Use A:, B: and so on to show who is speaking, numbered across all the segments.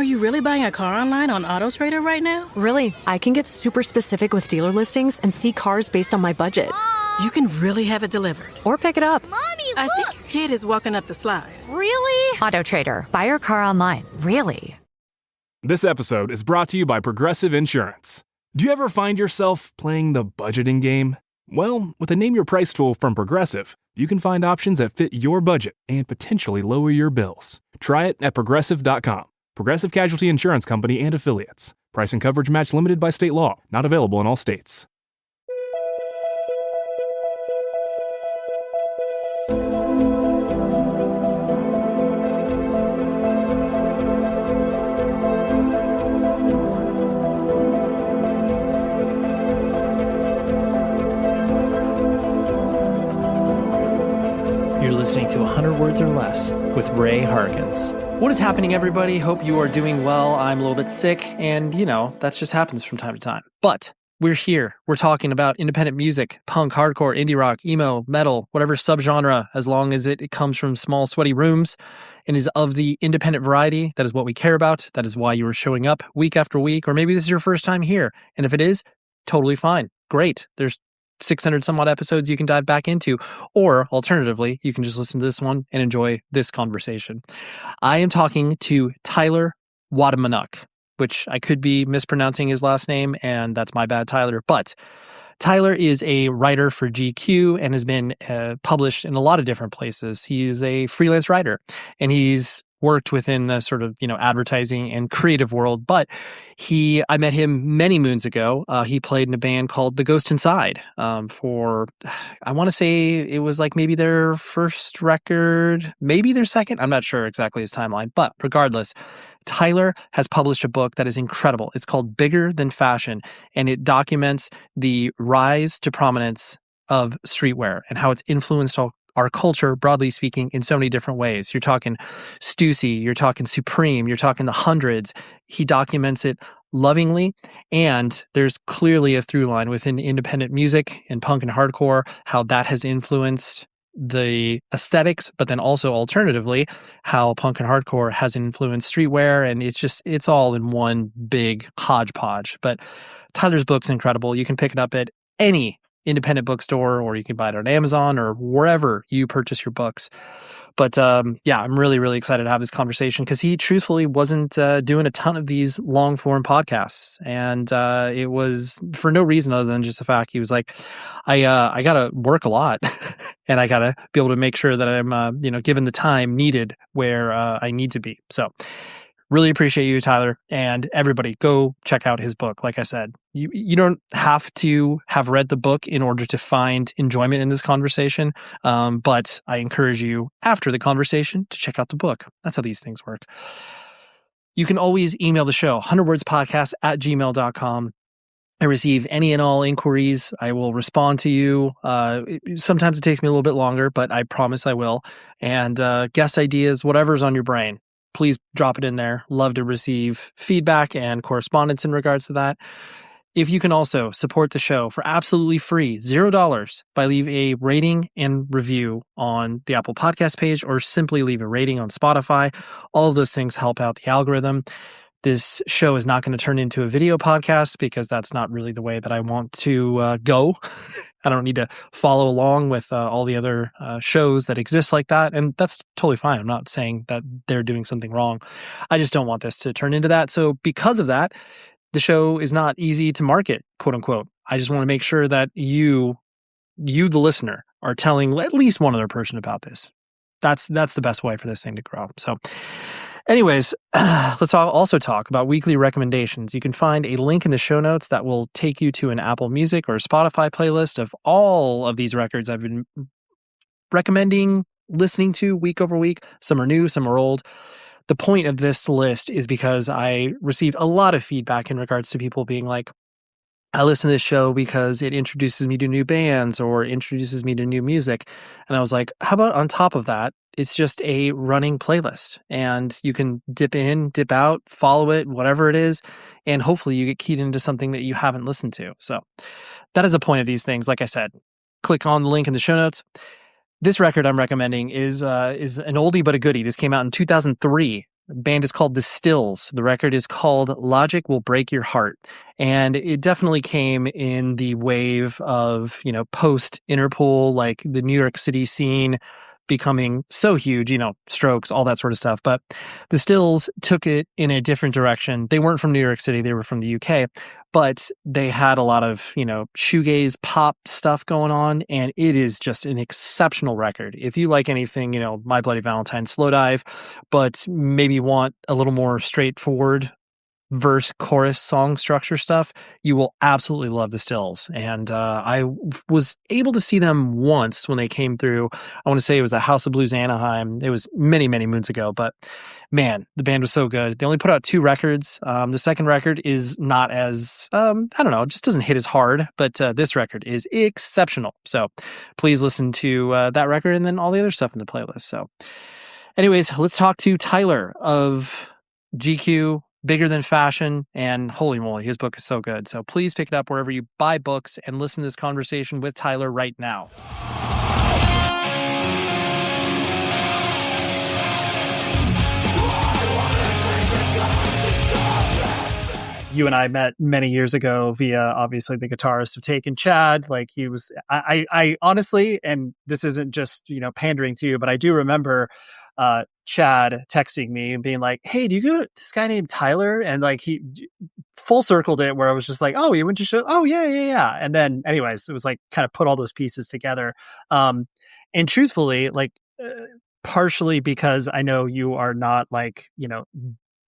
A: you really buying a car online on AutoTrader right now?
B: Really, I can get super specific with dealer listings and see cars based on my budget.
A: You can really have it delivered.
B: Or pick it up.
C: Mommy, look!
A: I think your kid is walking up the slide.
B: Really?
D: AutoTrader. Buy your car online. Really?
E: This episode is brought to you by Progressive Insurance. Do you ever find yourself playing the budgeting game? Well, with a Name Your Price tool from Progressive, you can find options that fit your budget and potentially lower your bills. Try it at Progressive.com. Progressive Casualty Insurance Company and Affiliates. Price and coverage match limited by state law. Not available in all states.
F: You're listening to 100 Words or Less with Ray Harkins. What is happening, everybody? Hope you are doing well. I'm a little bit sick, and, that just happens from time to time. But we're here. We're talking about independent music, punk, hardcore, indie rock, emo, metal, whatever subgenre, as long as it comes from small, sweaty rooms and is of the independent variety. That is what we care about. That is why you are showing up week after week, or maybe this is your first time here. And if it is, totally fine. Great. There's 600 some odd episodes you can dive back into, or alternatively, you can just listen to this one and enjoy this conversation. I am talking to Tyler Watamanuk, which I could be mispronouncing his last name, and that's my bad, Tyler. But Tyler is a writer for GQ and has been published in a lot of different places. He is a freelance writer, and he's worked within the sort of, advertising and creative world. But I met him many moons ago. He played in a band called The Ghost Inside for, I want to say it was like maybe their first record, maybe their second. I'm not sure exactly his timeline, but regardless, Tyler has published a book that is incredible. It's called Bigger Than Fashion, and it documents the rise to prominence of streetwear and how it's influenced our culture, broadly speaking, in so many different ways. You're talking Stussy, you're talking Supreme, you're talking the Hundreds. He documents it lovingly, and there's clearly a through line within independent music and punk and hardcore, how that has influenced the aesthetics, but then also alternatively, how punk and hardcore has influenced streetwear, and it's all in one big hodgepodge. But Tyler's book's incredible. You can pick it up at any independent bookstore, or you can buy it on Amazon or wherever you purchase your books. But I'm really, really excited to have this conversation because he truthfully wasn't doing a ton of these long form podcasts. And it was for no reason other than just the fact he was like, I got to work a lot and I got to be able to make sure that I'm, given the time needed where I need to be. So really appreciate you, Tyler, and everybody go check out his book. Like I said, you don't have to have read the book in order to find enjoyment in this conversation. But I encourage you after the conversation to check out the book. That's how these things work. You can always email the show, 100wordspodcast@gmail.com. I receive any and all inquiries. I will respond to you. Sometimes it takes me a little bit longer, but I promise I will. And guest ideas, whatever's on your brain, please drop it in there. Love to receive feedback and correspondence in regards to that. If you can also support the show for absolutely free, $0, by leave a rating and review on the Apple Podcast page, or simply leave a rating on Spotify. All of those things help out the algorithm. This show is not going to turn into a video podcast because that's not really the way that I want to go. I don't need to follow along with all the other shows that exist like that. And that's totally fine. I'm not saying that they're doing something wrong. I just don't want this to turn into that. So because of that, the show is not easy to market, quote unquote. I just want to make sure that you, the listener, are telling at least one other person about this. That's the best way for this thing to grow. So anyways, let's also talk about weekly recommendations. You can find a link in the show notes that will take you to an Apple Music or Spotify playlist of all of these records I've been recommending, listening to week over week. Some are new, some are old. The point of this list is because I received a lot of feedback in regards to people being like, I listen to this show because it introduces me to new bands or introduces me to new music. And I was like, how about on top of that, it's just a running playlist and you can dip in, dip out, follow it, whatever it is. And hopefully you get keyed into something that you haven't listened to. So that is the point of these things. Like I said, click on the link in the show notes. This record I'm recommending is an oldie but a goodie. This came out in 2003 The band is called The Stills. The record is called Logic Will Break Your Heart. And it definitely came in the wave of, post Interpol, like the New York City scene becoming so huge, Strokes, all that sort of stuff. But the Stills took it in a different direction. They weren't from New York City. They were from the UK, but they had a lot of, shoegaze pop stuff going on. And it is just an exceptional record. If you like anything, My Bloody Valentine, Slowdive, but maybe want a little more straightforward verse chorus song structure stuff, you will absolutely love the Stills. And I was able to see them once when they came through. I want to say it was the House of Blues Anaheim. It was many, many moons ago, but man, the band was so good. They only put out 2 records. The second record is not as, it just doesn't hit as hard, but this record is exceptional. So please listen to that record and then all the other stuff in the playlist. So anyways, let's talk to Tyler of GQ, Bigger Than Fashion, and holy moly, his book is so good. So please pick it up wherever you buy books and listen to this conversation with Tyler right now. You and I met many years ago via, obviously, the guitarist of Taken, Chad. Like, he was, I honestly, and this isn't just, pandering to you, but I do remember Chad texting me and being like, hey, do you know this guy named Tyler? And like, he full circled it where I was just like, oh, you went to show? Oh, yeah. And then anyways, it was like kind of put all those pieces together. And truthfully, like partially because I know you are not like,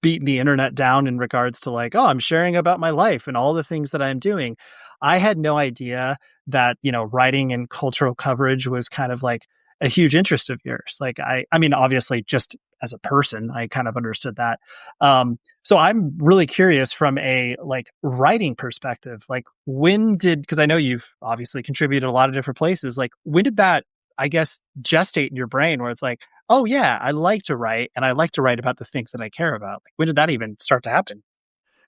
F: beating the internet down in regards to like, oh, I'm sharing about my life and all the things that I'm doing. I had no idea that, writing and cultural coverage was kind of like a huge interest of yours. Like, I mean, obviously just as a person, I kind of understood that. So I'm really curious from a like writing perspective, like because I know you've obviously contributed a lot of different places. Like, when did that, I guess, gestate in your brain where it's like, oh yeah, I like to write and I like to write about the things that I care about? Like, when did that even start to happen?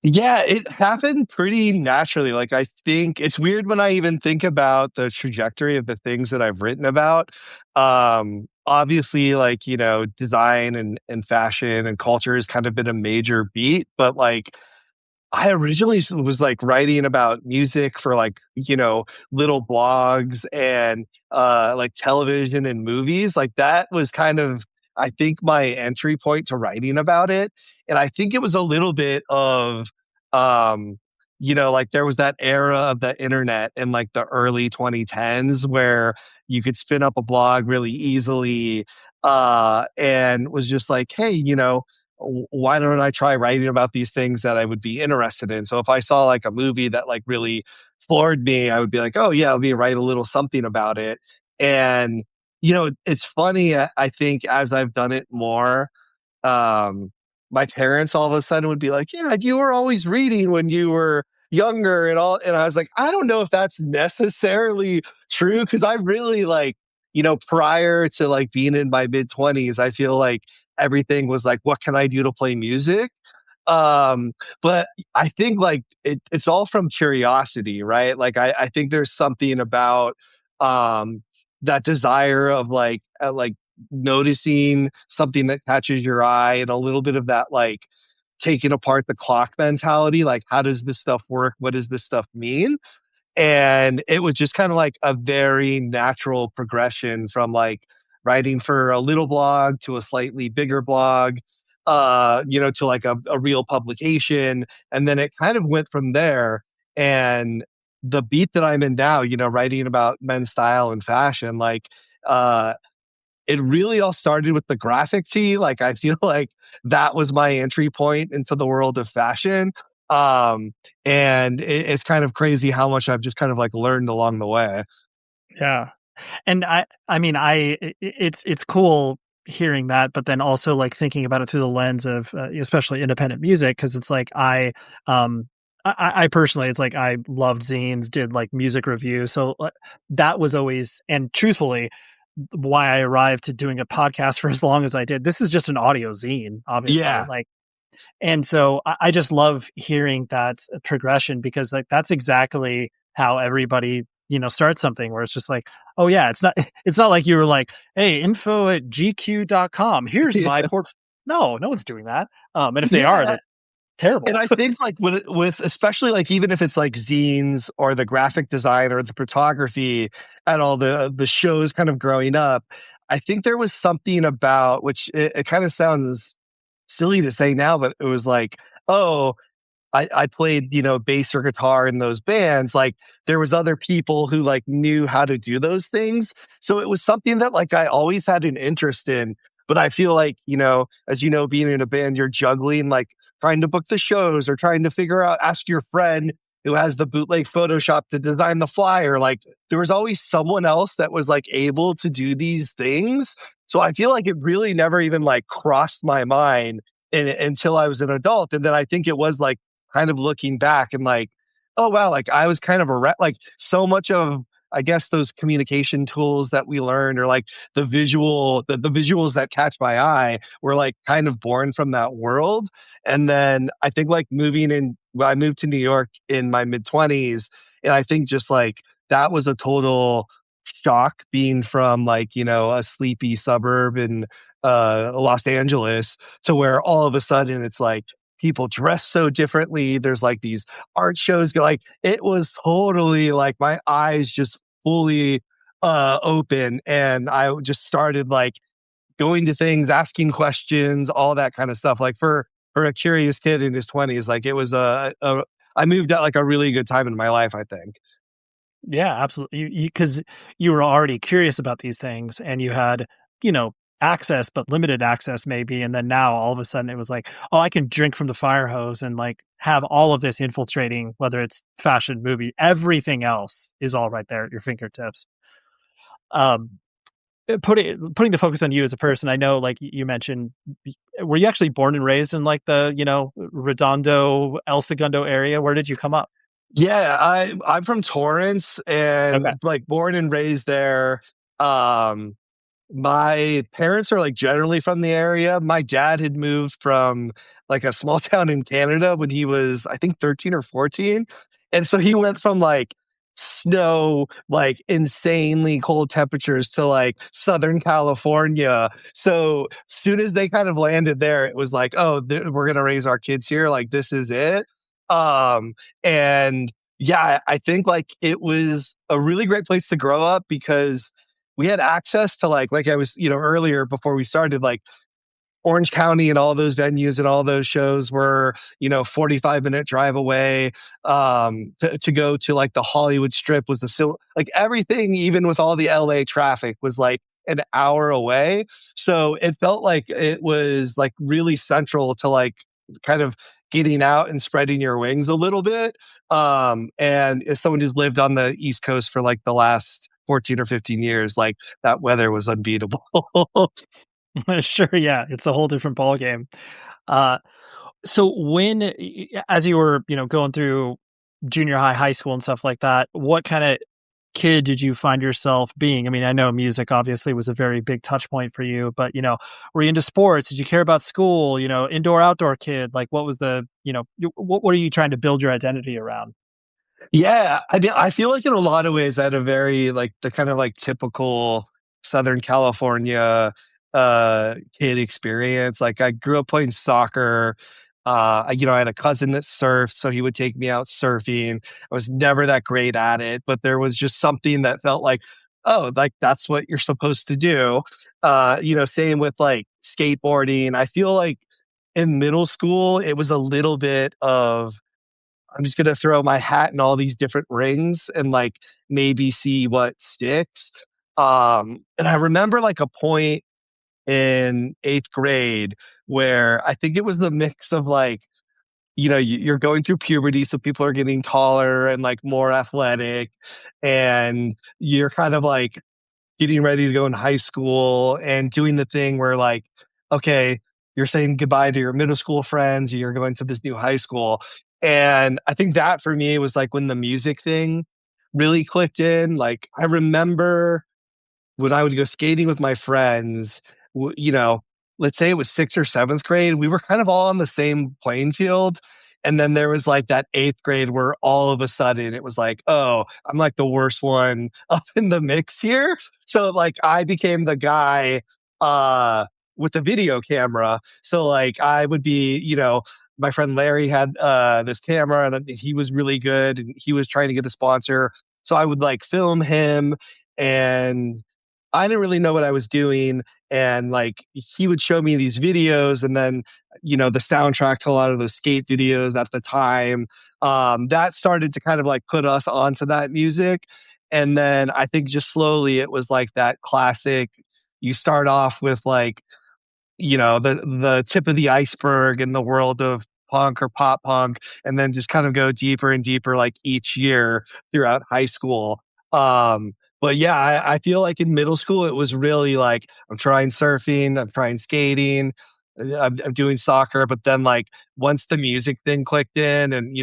C: Yeah, it happened pretty naturally. Like, I think it's weird when I even think about the trajectory of the things that I've written about. Obviously, like, design and fashion and culture has kind of been a major beat, but like, I originally was like writing about music for like, little blogs and like television and movies. Like, that was kind of, I think, my entry point to writing about it. And I think it was a little bit of, like there was that era of the internet in like the early 2010s where you could spin up a blog really easily and was just like, hey, why don't I try writing about these things that I would be interested in? So if I saw like a movie that like really floored me, I would be like, oh yeah, I'll write a little something about it. And, it's funny, I think as I've done it more, my parents all of a sudden would be like, yeah, you were always reading when you were younger and all. And I was like, I don't know if that's necessarily true. Cause I really like, prior to like being in my mid 20s, I feel like everything was like, what can I do to play music? But I think like it's all from curiosity, right? Like, I think there's something about, that desire of like noticing something that catches your eye and a little bit of that, like taking apart the clock mentality. Like, how does this stuff work? What does this stuff mean? And it was just kind of like a very natural progression from like writing for a little blog to a slightly bigger blog, to like a real publication. And then it kind of went from there. And the beat that I'm in now, writing about men's style and fashion, like, it really all started with the graphic tee. Like, I feel like that was my entry point into the world of fashion. And it's kind of crazy how much I've just kind of like learned along the way.
F: Yeah. And I mean, it's cool hearing that, but then also like thinking about it through the lens of especially independent music. Cause it's like, I personally, it's like, I loved zines, did like music review. So that was always, and truthfully, why I arrived to doing a podcast for as long as I did. This is just an audio zine, obviously.
C: Yeah.
F: And so I just love hearing that progression, because like that's exactly how everybody, starts something, where it's just like, oh yeah, it's not like you were like, hey, info@gq.com. Here's my No one's doing that. And if they are,
C: Yeah.
F: they're terrible.
C: And I think like with especially like even if it's like zines or the graphic design or the photography and all the shows kind of growing up, I think there was something about which it kind of sounds silly to say now, but it was like, oh, I played, bass or guitar in those bands, like, there was other people who, like, knew how to do those things. So it was something that, like, I always had an interest in, but I feel like, as you know, being in a band, you're juggling, like, trying to book the shows or trying to figure out ask your friend who has the bootleg Photoshop to design the flyer, like, there was always someone else that was, like, able to do these things. So I feel like it really never even, like, crossed my mind until I was an adult, and then I think it was, like, kind of looking back and like, oh wow, like I was kind of like so much of I guess those communication tools that we learned or like the visuals that catch my eye were like kind of born from that world. And then I think like I moved to New York in my mid-20s, and I think just like that was a total shock being from like, a sleepy suburb in Los Angeles to where all of a sudden it's like people dress so differently. There's like these art shows. Like it was totally like my eyes just fully open, and I just started like going to things, asking questions, all that kind of stuff. Like for a curious kid in his 20s, like it was I moved at like a really good time in my life, I think.
F: Yeah, absolutely. Because you were already curious about these things and you had, you know, access, but limited access maybe. And then now all of a sudden it was like, oh, I can drink from the fire hose and like have all of this infiltrating, whether it's fashion, movie, everything else is all right there at your fingertips. Um, putting the focus on you as a person, I know, like you mentioned, were you actually born and raised in like the, Redondo, El Segundo area? Where did you come up?
C: Yeah, I'm from Torrance and
F: Okay.
C: like born and raised there. Um, my parents are like generally from the area. My dad had moved from like a small town in Canada when he was, I think, 13 or 14. And so he went from like snow, like insanely cold temperatures to like Southern California. So soon as they kind of landed there, it was like, oh, we're going to raise our kids here. Like, this is it. Um, and yeah, I think like it was a really great place to grow up because we had access to like I was, earlier before we started, like Orange County and all those venues and all those shows were, 45-minute drive away. To go to like the Hollywood Strip was like everything, even with all the LA traffic, was like an hour away. So it felt like it was like really central to like kind of getting out and spreading your wings a little bit. And as someone who's lived on the East Coast for like the last 14 or 15 years, like that weather was unbeatable.
F: Sure, yeah, it's a whole different ballgame. Uh, so as you were, going through junior high, high school, and stuff like that, what kind of kid did you find yourself being? I mean, I know music obviously was a very big touch point for you, but were you into sports? Did you care about school? Indoor, outdoor kid? Like, what was what are you trying to build your identity around?
C: Yeah, I mean, I feel like in a lot of ways I had a very like the kind of like typical Southern California kid experience. Like I grew up playing soccer. I had a cousin that surfed, so he would take me out surfing. I was never that great at it, but there was just something that felt like, oh, like that's what you're supposed to do. Same with like skateboarding. I feel like in middle school, it was a little bit of I'm just gonna throw my hat in all these different rings and like maybe see what sticks. And I remember like a point in eighth grade where I think it was the mix of like, you're going through puberty, so people are getting taller and like more athletic, and you're kind of like getting ready to go in high school and doing the thing where like, okay, you're saying goodbye to your middle school friends, you're going to this new high school. And I think that for me was like when the music thing really clicked in. Like I remember when I would go skating with my friends, let's say it was sixth or seventh grade, we were kind of all on the same playing field. And then there was like that eighth grade where all of a sudden it was like, oh, I'm like the worst one up in the mix here. So like I became the guy, with a video camera. So like I would be, my friend Larry had this camera and he was really good and he was trying to get a sponsor. So I would like film him and I didn't really know what I was doing. And like he would show me these videos and then, the soundtrack to a lot of the skate videos at the time. That started to kind of like put us onto that music. And then I think just slowly it was like that classic. You start off with like, the tip of the iceberg in the world of punk or pop punk, and then just kind of go deeper and deeper like each year throughout high school. But yeah, I feel like in middle school, it was really like, I'm trying surfing, I'm trying skating, I'm doing soccer. But then like once the music thing clicked in and,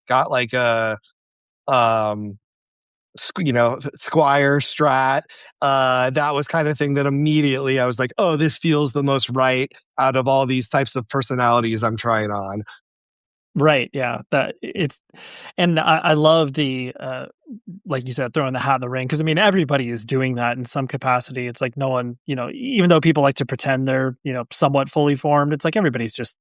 C: got like um, Squire Strat, that was kind of thing that immediately I was like, oh, this feels the most right out of all these types of personalities I'm trying on.
F: Right. Yeah. And I love the, like you said, throwing the hat in the ring. Cause I mean, everybody is doing that in some capacity. It's like no one, even though people like to pretend they're, somewhat fully formed, it's like everybody's just,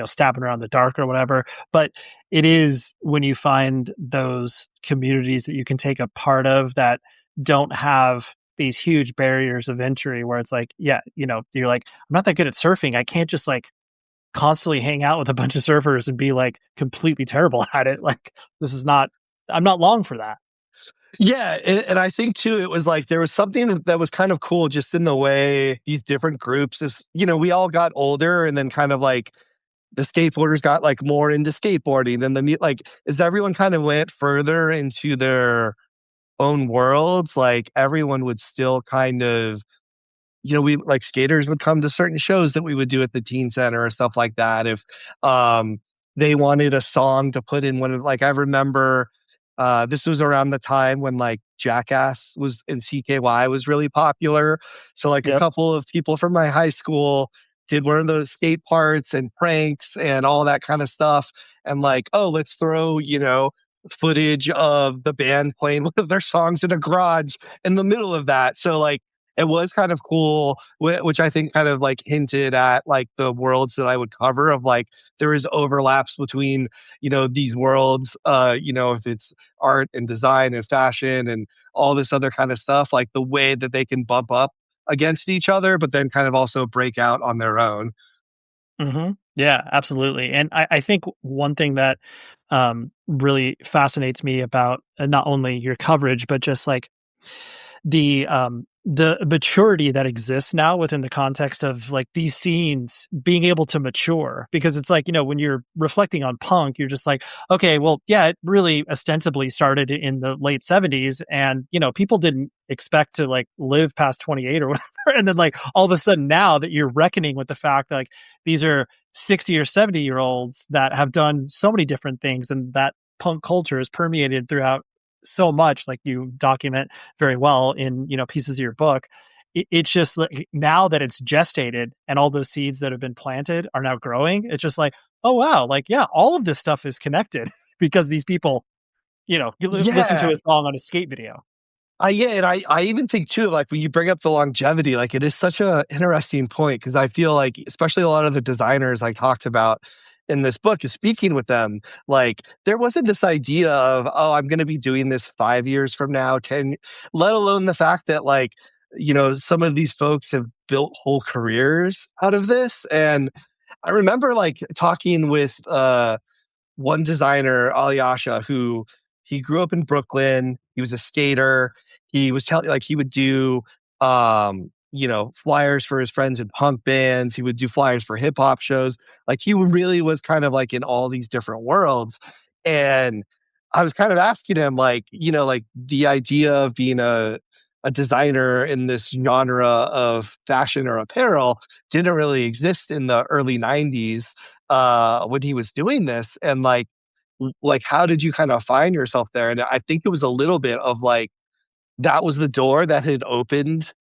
F: stabbing around the dark or whatever. But it is when you find those communities that you can take a part of that don't have these huge barriers of entry where it's like, yeah, you're like, I'm not that good at surfing. I can't just like constantly hang out with a bunch of surfers and be like completely terrible at it. Like I'm not long for that.
C: Yeah, and I think too, it was like there was something that was kind of cool just in the way these different groups is, we all got older and then kind of like the skateboarders got like more into skateboarding and like as everyone kind of went further into their own worlds, like everyone would still kind of we like skaters would come to certain shows that we would do at the teen center or stuff like that. If they wanted a song to put in one of like, I remember this was around the time when like Jackass was in CKY was really popular. So like a
F: Yep.
C: couple of people from my high school did one of those skate parts and pranks and all that kind of stuff. And like, oh, let's throw, footage of the band playing one of their songs in a garage in the middle of that. So like, it was kind of cool, which I think kind of like hinted at like the worlds that I would cover of like there is overlaps between, these worlds, if it's art and design and fashion and all this other kind of stuff, like the way that they can bump up against each other, but then kind of also break out on their own.
F: Mm-hmm. Yeah, absolutely. And I think one thing that really fascinates me about not only your coverage, but just like the maturity that exists now within the context of like these scenes being able to mature, because it's like, when you're reflecting on punk, you're just like, okay, well, yeah, it really ostensibly started in the late 70s and, people didn't expect to like live past 28 or whatever. And then like all of a sudden now that you're reckoning with the fact that like these are 60 or 70-year-olds that have done so many different things and that punk culture is permeated throughout so much, like you document very well in pieces of your book. It's just like now that it's gestated and all those seeds that have been planted are now growing, it's just like, oh wow, like yeah, all of this stuff is connected because these people you listen to a song on a skate video.
C: Yeah, and I even think too, like when you bring up the longevity, like it is such a interesting point because I feel like, especially a lot of the designers I talked about in this book, is speaking with them, like there wasn't this idea of, oh, I'm going to be doing this 5 years from now, 10, let alone the fact that like, some of these folks have built whole careers out of this. And I remember like talking with one designer, Alyasha, who he grew up in Brooklyn. He was a skater. He was telling like he would do flyers for his friends in punk bands. He would do flyers for hip hop shows. Like he really was kind of like in all these different worlds. And I was kind of asking him like, like the idea of being a designer in this genre of fashion or apparel didn't really exist in the early 90s when he was doing this. And like how did you kind of find yourself there? And I think it was a little bit of like that was the door that had opened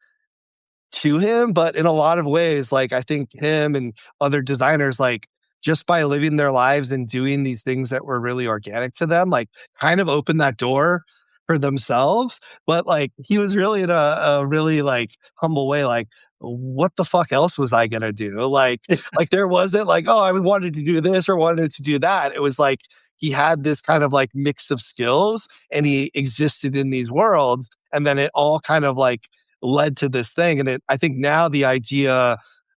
C: to him. But in a lot of ways, like I think him and other designers, like just by living their lives and doing these things that were really organic to them, like kind of opened that door for themselves. But like he was really in a really like humble way, like, what the fuck else was I gonna do? Like there wasn't like, oh, I wanted to do this or wanted to do that. It was like he had this kind of like mix of skills and he existed in these worlds. And then it all kind of like led to this thing. And I think now the idea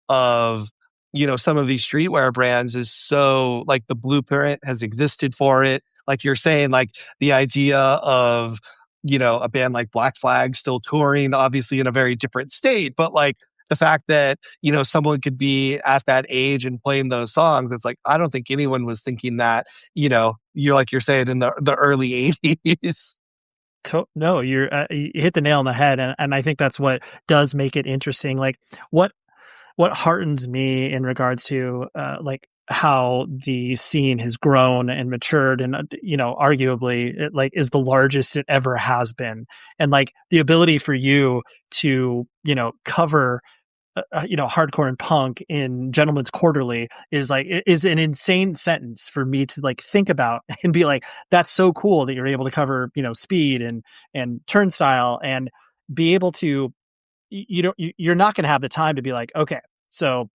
C: of, some of these streetwear brands is so like the blueprint has existed for it. Like you're saying, like the idea of, a band like Black Flag still touring, obviously in a very different state, but like the fact that, someone could be at that age and playing those songs, it's like, I don't think anyone was thinking that, you're saying in the early 80s.
F: No, you hit the nail on the head. And I think that's what does make it interesting. Like what heartens me in regards to, like how the scene has grown and matured and, arguably it like is the largest it ever has been. And like the ability for you to, cover, hardcore and punk in Gentleman's Quarterly is an insane sentence for me to like think about and be like, that's so cool that you're able to cover, Speed and Turnstile and be able to, you're not going to have the time to be like, okay, so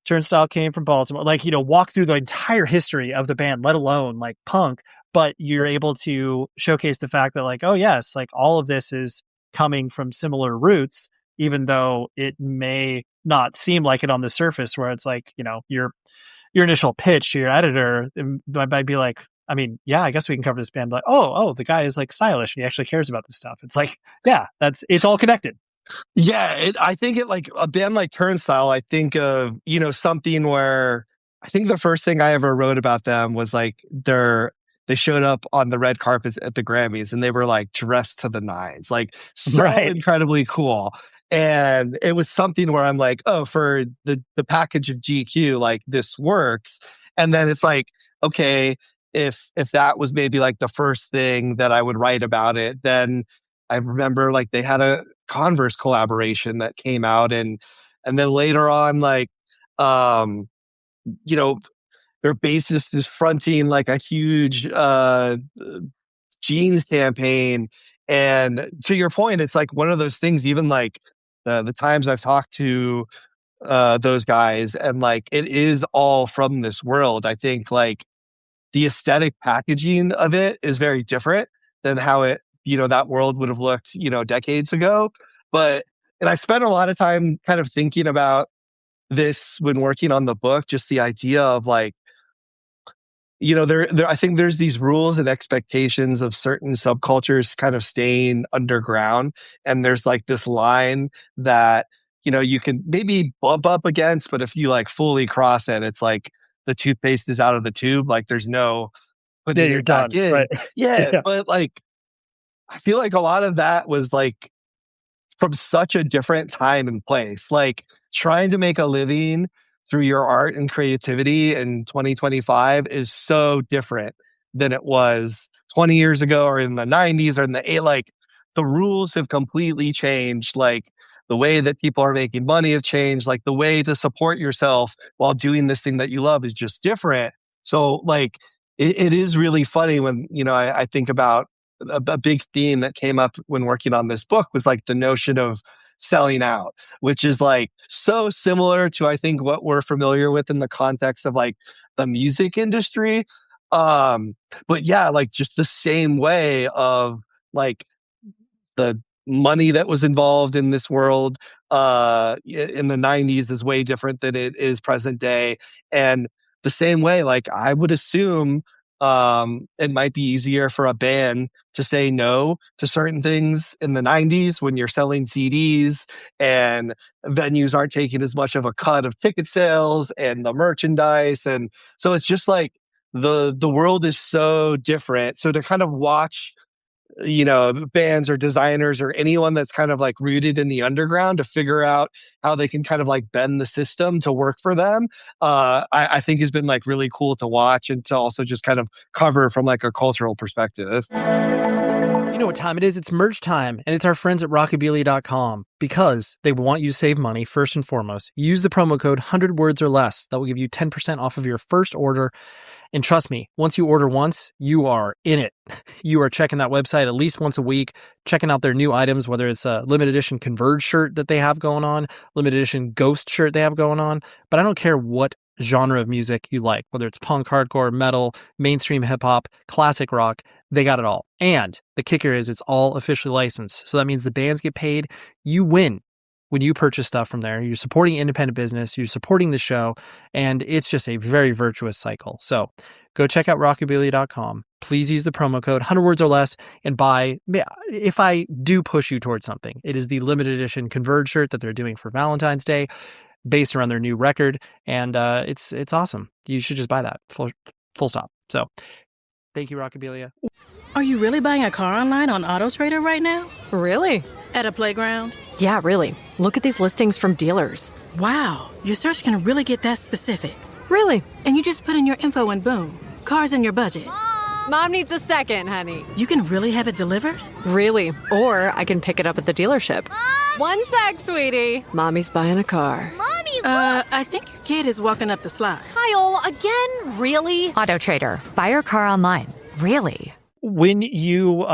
F: Turnstile came from Baltimore, like, walk through the entire history of the band, let alone like punk, but you're able to showcase the fact that like, oh yes, like all of this is coming from similar roots, even though it may not seem like it on the surface where it's like, your initial pitch to your editor might be like, I mean, yeah, I guess we can cover this band, but oh, the guy is like stylish and he actually cares about this stuff. It's like, yeah, it's all connected.
C: Yeah, I think it like a band like Turnstile, I think of, something where I think the first thing I ever wrote about them was like they showed up on the red carpets at the Grammys and they were like dressed to the nines, like so incredibly cool. And it was something where I'm like, oh, for the package of GQ, like this works. And then it's like, okay, if that was maybe like the first thing that I would write about it, then I remember like they had a Converse collaboration that came out and then later on, like, their bassist is fronting like a huge jeans campaign. And to your point, it's like one of those things, even like the times I've talked to those guys and like it is all from this world. I think like the aesthetic packaging of it is very different than how it, that world would have looked, decades ago. And I spent a lot of time kind of thinking about this when working on the book, just the idea of like, I think there's these rules and expectations of certain subcultures kind of staying underground. And there's like this line that, you can maybe bump up against, but if you like fully cross it, it's like the toothpaste is out of the tube. Like there's no putting it back in. Right? Yeah. But like, I feel like a lot of that was like from such a different time and place, like trying to make a living through your art and creativity in 2025 is so different than it was 20 years ago or in the 90s or in the like the rules have completely changed. Like the way that people are making money have changed. Like the way to support yourself while doing this thing that you love is just different. So like it is really funny when, I think about a big theme that came up when working on this book was like the notion of selling out, which is like so similar to, I think, what we're familiar with in the context of like the music industry. But yeah, like just the same way of like the money that was involved in this world in the 90s is way different than it is present day. And the same way, like I would assume it might be easier for a band to say no to certain things in the 90s when you're selling CDs and venues aren't taking as much of a cut of ticket sales and the merchandise. And so it's just like the world is so different. So to kind of watch, bands or designers or anyone that's kind of like rooted in the underground to figure out how they can kind of like bend the system to work for them, I think has been like really cool to watch and to also just kind of cover from like a cultural perspective.
F: You know what time it is? It's merch time, and it's our friends at rockabilly.com because they want you to save money first and foremost. Use the promo code 100 words or less. That will give you 10% off of your first order. And trust me, once you order once, you are in it. You are checking that website at least once a week, checking out their new items, whether it's a limited edition Converge shirt that they have going on, limited edition Ghost shirt they have going on. But I don't care what genre of music you like, whether it's punk, hardcore, metal, mainstream hip hop, classic rock, they got it all. And the kicker is it's all officially licensed. So that means the bands get paid. You win when you purchase stuff from there. You're supporting independent business, you're supporting the show, and it's just a very virtuous cycle. So go check out rockabilia.com. Please use the promo code 100 words or less and buy. If I do push you towards something, it is the limited edition Converge shirt that they're doing for Valentine's Day based around their new record. And it's awesome. You should just buy that. Full stop. So thank you, Rockabilia.
A: Are you really buying a car online on AutoTrader right now?
B: Really?
A: At a playground?
B: Yeah, really. Look at these listings from dealers.
A: Wow, your search can really get that specific.
B: Really?
A: And you just put in your info and boom, car's in your budget.
B: Mom needs a second, honey.
A: You can really have it delivered?
B: Really? Or I can pick it up at the dealership. One sec, sweetie. Mommy's buying a car.
A: I think your kid is walking up the slide.
D: Kyle, again? Really? AutoTrader. Buy your car online. Really?
F: When you,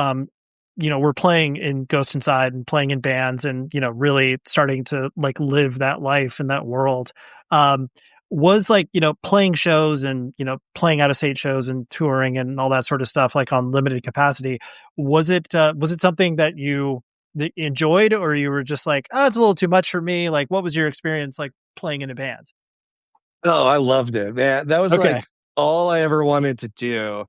F: were playing in Ghost Inside and playing in bands and, really starting to like live that life in that world, was like, playing shows and, playing out of state shows and touring and all that sort of stuff, like on limited capacity. Was it something that you enjoyed, or you were just like, oh, it's a little too much for me? Like, what was your experience like playing in a band?
C: Oh, I loved it, man. That was
F: Okay.
C: like all I ever wanted to do.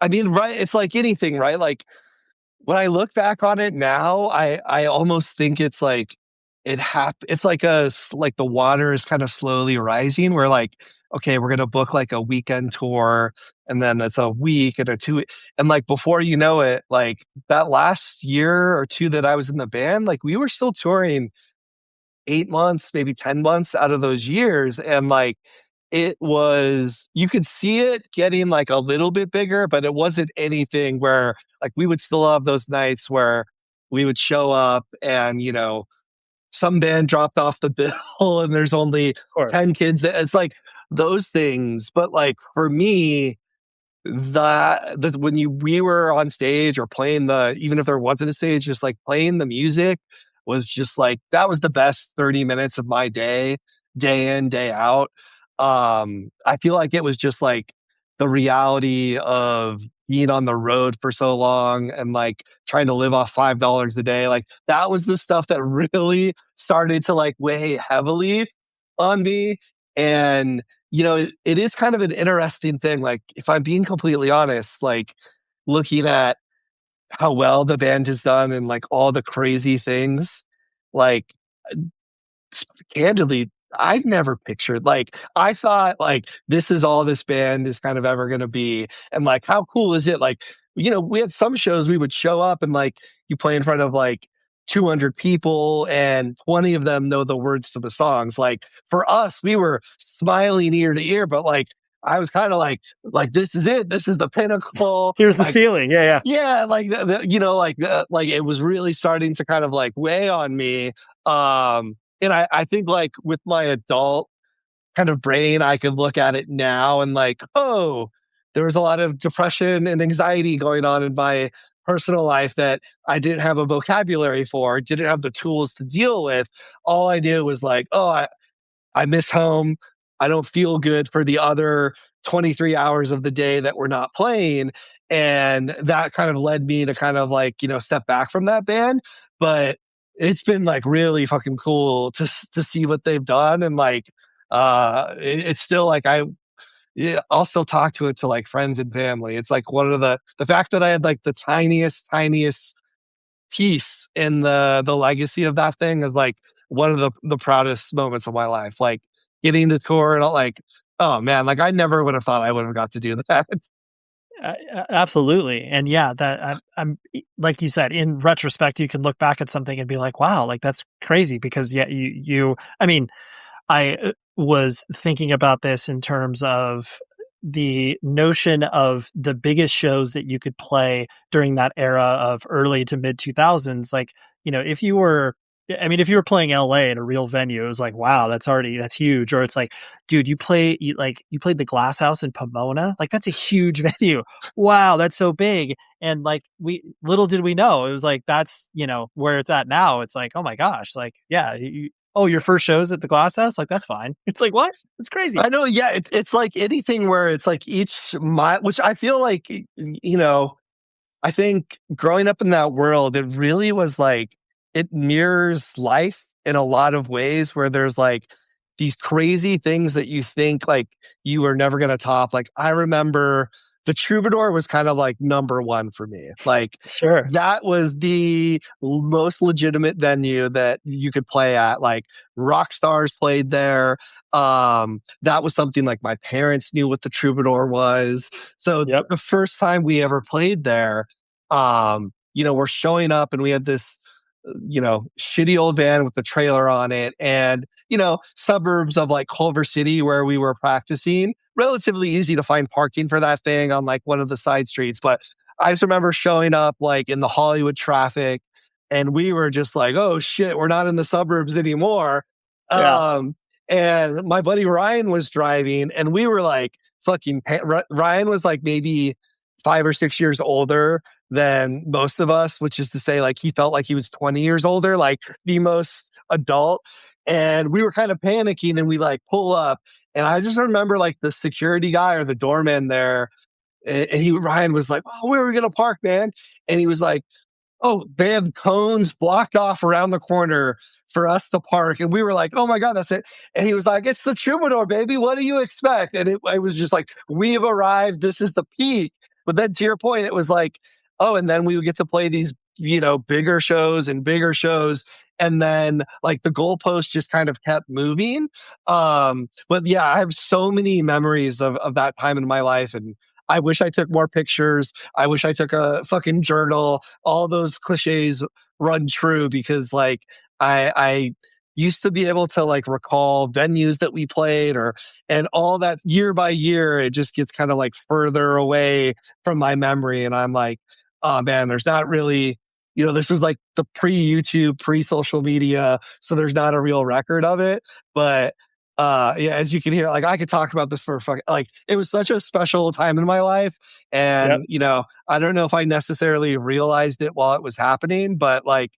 C: I mean, right. It's like anything, right? Like when I look back on it now, I almost think it's like it's like like the water is kind of slowly rising. We're like, okay, we're gonna book like a weekend tour, and then it's a week and a 2 week, and like before you know it, like that last year or two that I was in the band, like we were still touring 8 months, maybe 10 months out of those years, and like you could see it getting like a little bit bigger, but it wasn't anything where like we would still have those nights where we would show up and some band dropped off the bill and there's only 10 kids it's like those things. But like for me, that when we were on stage or playing even if there wasn't a stage, just like playing the music was just like that was the best 30 minutes of my day in, day out. I feel like it was just like the reality of being on the road for so long and like trying to live off $5 a day. Like that was the stuff that really started to like weigh heavily on me. And, it is kind of an interesting thing. Like if I'm being completely honest, like looking at how well the band has done and like all the crazy things, like candidly, I never pictured, like, I thought, like, this is all this band is kind of ever going to be. And, like, how cool is it? Like, we had some shows we would show up and, like, you play in front of, like, 200 people and 20 of them know the words to the songs. Like, for us, we were smiling ear to ear, but, like, I was kind of like, this is it. This is the pinnacle.
F: Here's the
C: like,
F: ceiling. Yeah.
C: Yeah, like like it was really starting to kind of like weigh on me. And I think like with my adult kind of brain, I could look at it now and like, oh, there was a lot of depression and anxiety going on in my personal life that I didn't have a vocabulary for, didn't have the tools to deal with. All I knew was like, oh, I miss home. I don't feel good for the other 23 hours of the day that we're not playing. And that kind of led me to kind of like, step back from that band. But it's been like really fucking cool to see what they've done. And like, it's still like, I'll still talk to it to like friends and family. It's like one of the fact that I had like the tiniest piece in the legacy of that thing is like one of the proudest moments of my life. Like getting the tour and like, oh man, like I never would have thought I would have got to do that.
F: Absolutely. And yeah, that I'm like you said, in retrospect, you can look back at something and be like, wow, like that's crazy because yeah, I mean, I was thinking about this in terms of the notion of the biggest shows that you could play during that era of early to mid 2000s. Like, if you were I mean, if you were playing LA in a real venue, it was like, wow, that's huge. Or it's like, dude, you played the Glass House in Pomona. Like, that's a huge venue. Wow, that's so big. And like, little did we know, it was like, that's, where it's at now. It's like, oh my gosh, like, yeah, your first shows at the Glass House? Like, that's fine. It's like, what? It's crazy.
C: I know. Yeah. It's like anything where it's like each mile, which I feel like, I think growing up in that world, it really was like it mirrors life in a lot of ways where there's like these crazy things that you think like you were never going to top. Like I remember the Troubadour was kind of like number one for me. Like
F: Sure.
C: that was the most legitimate venue that you could play at. Like rock stars played there. That was something like my parents knew what the Troubadour was. So
F: Yep.
C: the first time we ever played there, we're showing up and we had this, shitty old van with the trailer on it and, suburbs of like Culver City where we were practicing, relatively easy to find parking for that thing on like one of the side streets. But I just remember showing up like in the Hollywood traffic and we were just like, oh shit, we're not in the suburbs anymore.
F: Yeah.
C: And my buddy Ryan was driving and we were like Ryan was like maybe 5 or 6 years older than most of us, which is to say like he felt like he was 20 years older, like the most adult. And we were kind of panicking and we like pull up. And I just remember like the security guy or the doorman there. And Ryan was like, oh, where are we going to park, man? And he was like, oh, they have cones blocked off around the corner for us to park. And we were like, oh my God, that's it. And he was like, it's the Troubadour, baby. What do you expect? And it was just like, we've arrived. This is the peak. But then to your point, it was like, oh, and then we would get to play these, bigger shows and bigger shows. And then like the goalpost just kind of kept moving. But yeah, I have so many memories of that time in my life. And I wish I took more pictures. I wish I took a fucking journal. All those cliches run true because like I used to be able to like recall venues that we played and all that year by year, it just gets kind of like further away from my memory. And I'm like, oh man, there's not really, this was like the pre-YouTube, pre-social media. So there's not a real record of it. But yeah, as you can hear, like I could talk about this for like it was such a special time in my life. And,
F: Yep.
C: I don't know if I necessarily realized it while it was happening, but like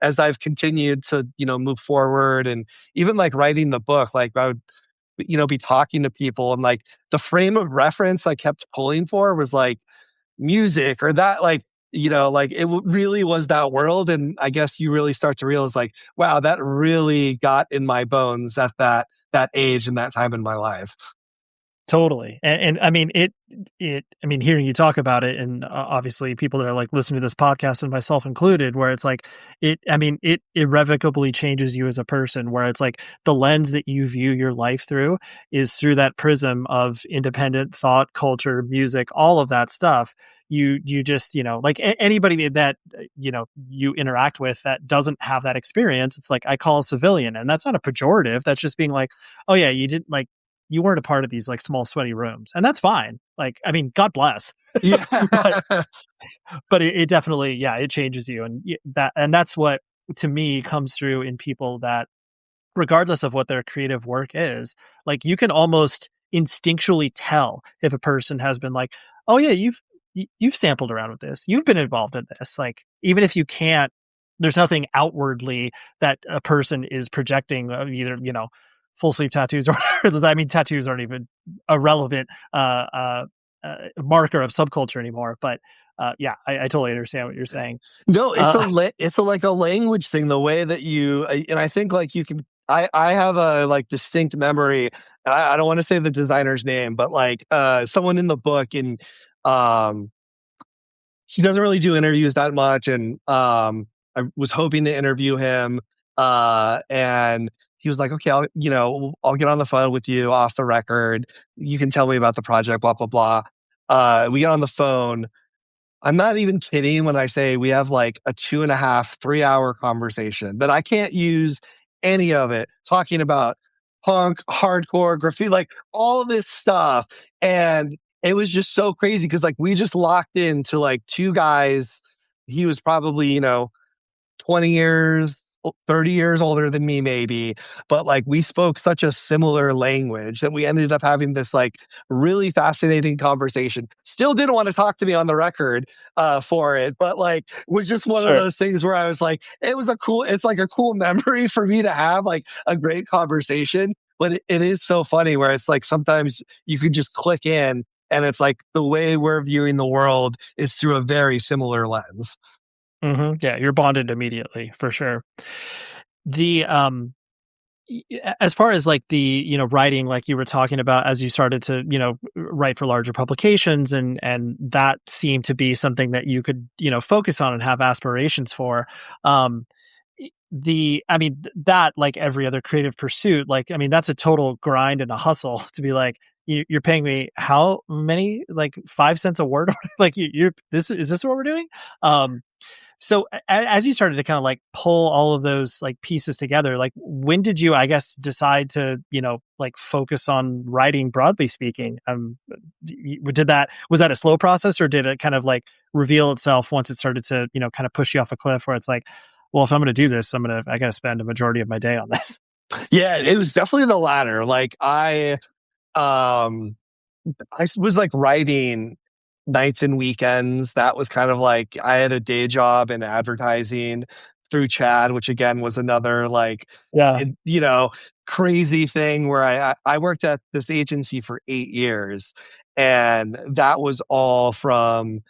C: as I've continued to, move forward and even like writing the book, like I would, be talking to people and like the frame of reference I kept pulling for was like music or that like, like it really was that world. And I guess you really start to realize like, wow, that really got in my bones at that age and that time in my life.
F: Totally. And I mean, hearing you talk about it and obviously people that are like listening to this podcast and myself included, where it's like, it irrevocably changes you as a person, where it's like the lens that you view your life through is through that prism of independent thought, culture, music, all of that stuff. You just, like anybody that, you interact with that doesn't have that experience, it's like, I call a civilian, and that's not a pejorative. That's just being like, oh yeah, you weren't a part of these like small sweaty rooms, and that's fine. Like, I mean, God bless.
C: Yeah.
F: but it definitely, yeah, it changes you. And that's what to me comes through in people that regardless of what their creative work is, like you can almost instinctually tell if a person has been like, oh yeah, you've sampled around with this. You've been involved in this. Like, even if you can't, there's nothing outwardly that a person is projecting either, full sleeve tattoos or I mean, tattoos aren't even a relevant marker of subculture anymore. But yeah, I totally understand what you're saying.
C: No, it's like a language thing. The way that and I think like you can. I have a like distinct memory. And I don't want to say the designer's name, but like someone in the book and he doesn't really do interviews that much. And I was hoping to interview him. And he was like, okay, I'll get on the phone with you off the record. You can tell me about the project, blah, blah, blah. We get on the phone. I'm not even kidding when I say we have like a 2.5, 3 hour conversation, but I can't use any of it talking about punk, hardcore, graffiti, like all this stuff. And it was just so crazy because like we just locked into like two guys. He was probably, 20 years 30 years older than me, maybe, but like we spoke such a similar language that we ended up having this like really fascinating conversation. Still didn't want to talk to me on the record for it, but like was just one of
F: Sure.
C: those things where I was like, it's like a cool memory for me to have like a great conversation. But it is so funny where it's like sometimes you could just click in and it's like the way we're viewing the world is through a very similar lens.
F: Yeah, you're bonded immediately for sure. The as far as like the writing, like you were talking about, as you started to write for larger publications, and that seemed to be something that you could focus on and have aspirations for. That, like every other creative pursuit, like that's a total grind and a hustle to be like, you're paying me how many, like 5 cents a word? Like is this what we're doing? So as you started to kind of like pull all of those like pieces together, like when did you, I guess, decide to, like focus on writing broadly speaking? Was that a slow process, or did it kind of like reveal itself once it started to, kind of push you off a cliff where it's like, well, if I'm going to do this, I got to spend a majority of my day on this?
C: Yeah, it was definitely the latter. Like I was like writing nights and weekends. That was kind of like I had a day job in advertising through Chad, which again was another like,
F: Yeah.
C: crazy thing where I worked at this agency for 8 years, and that was all from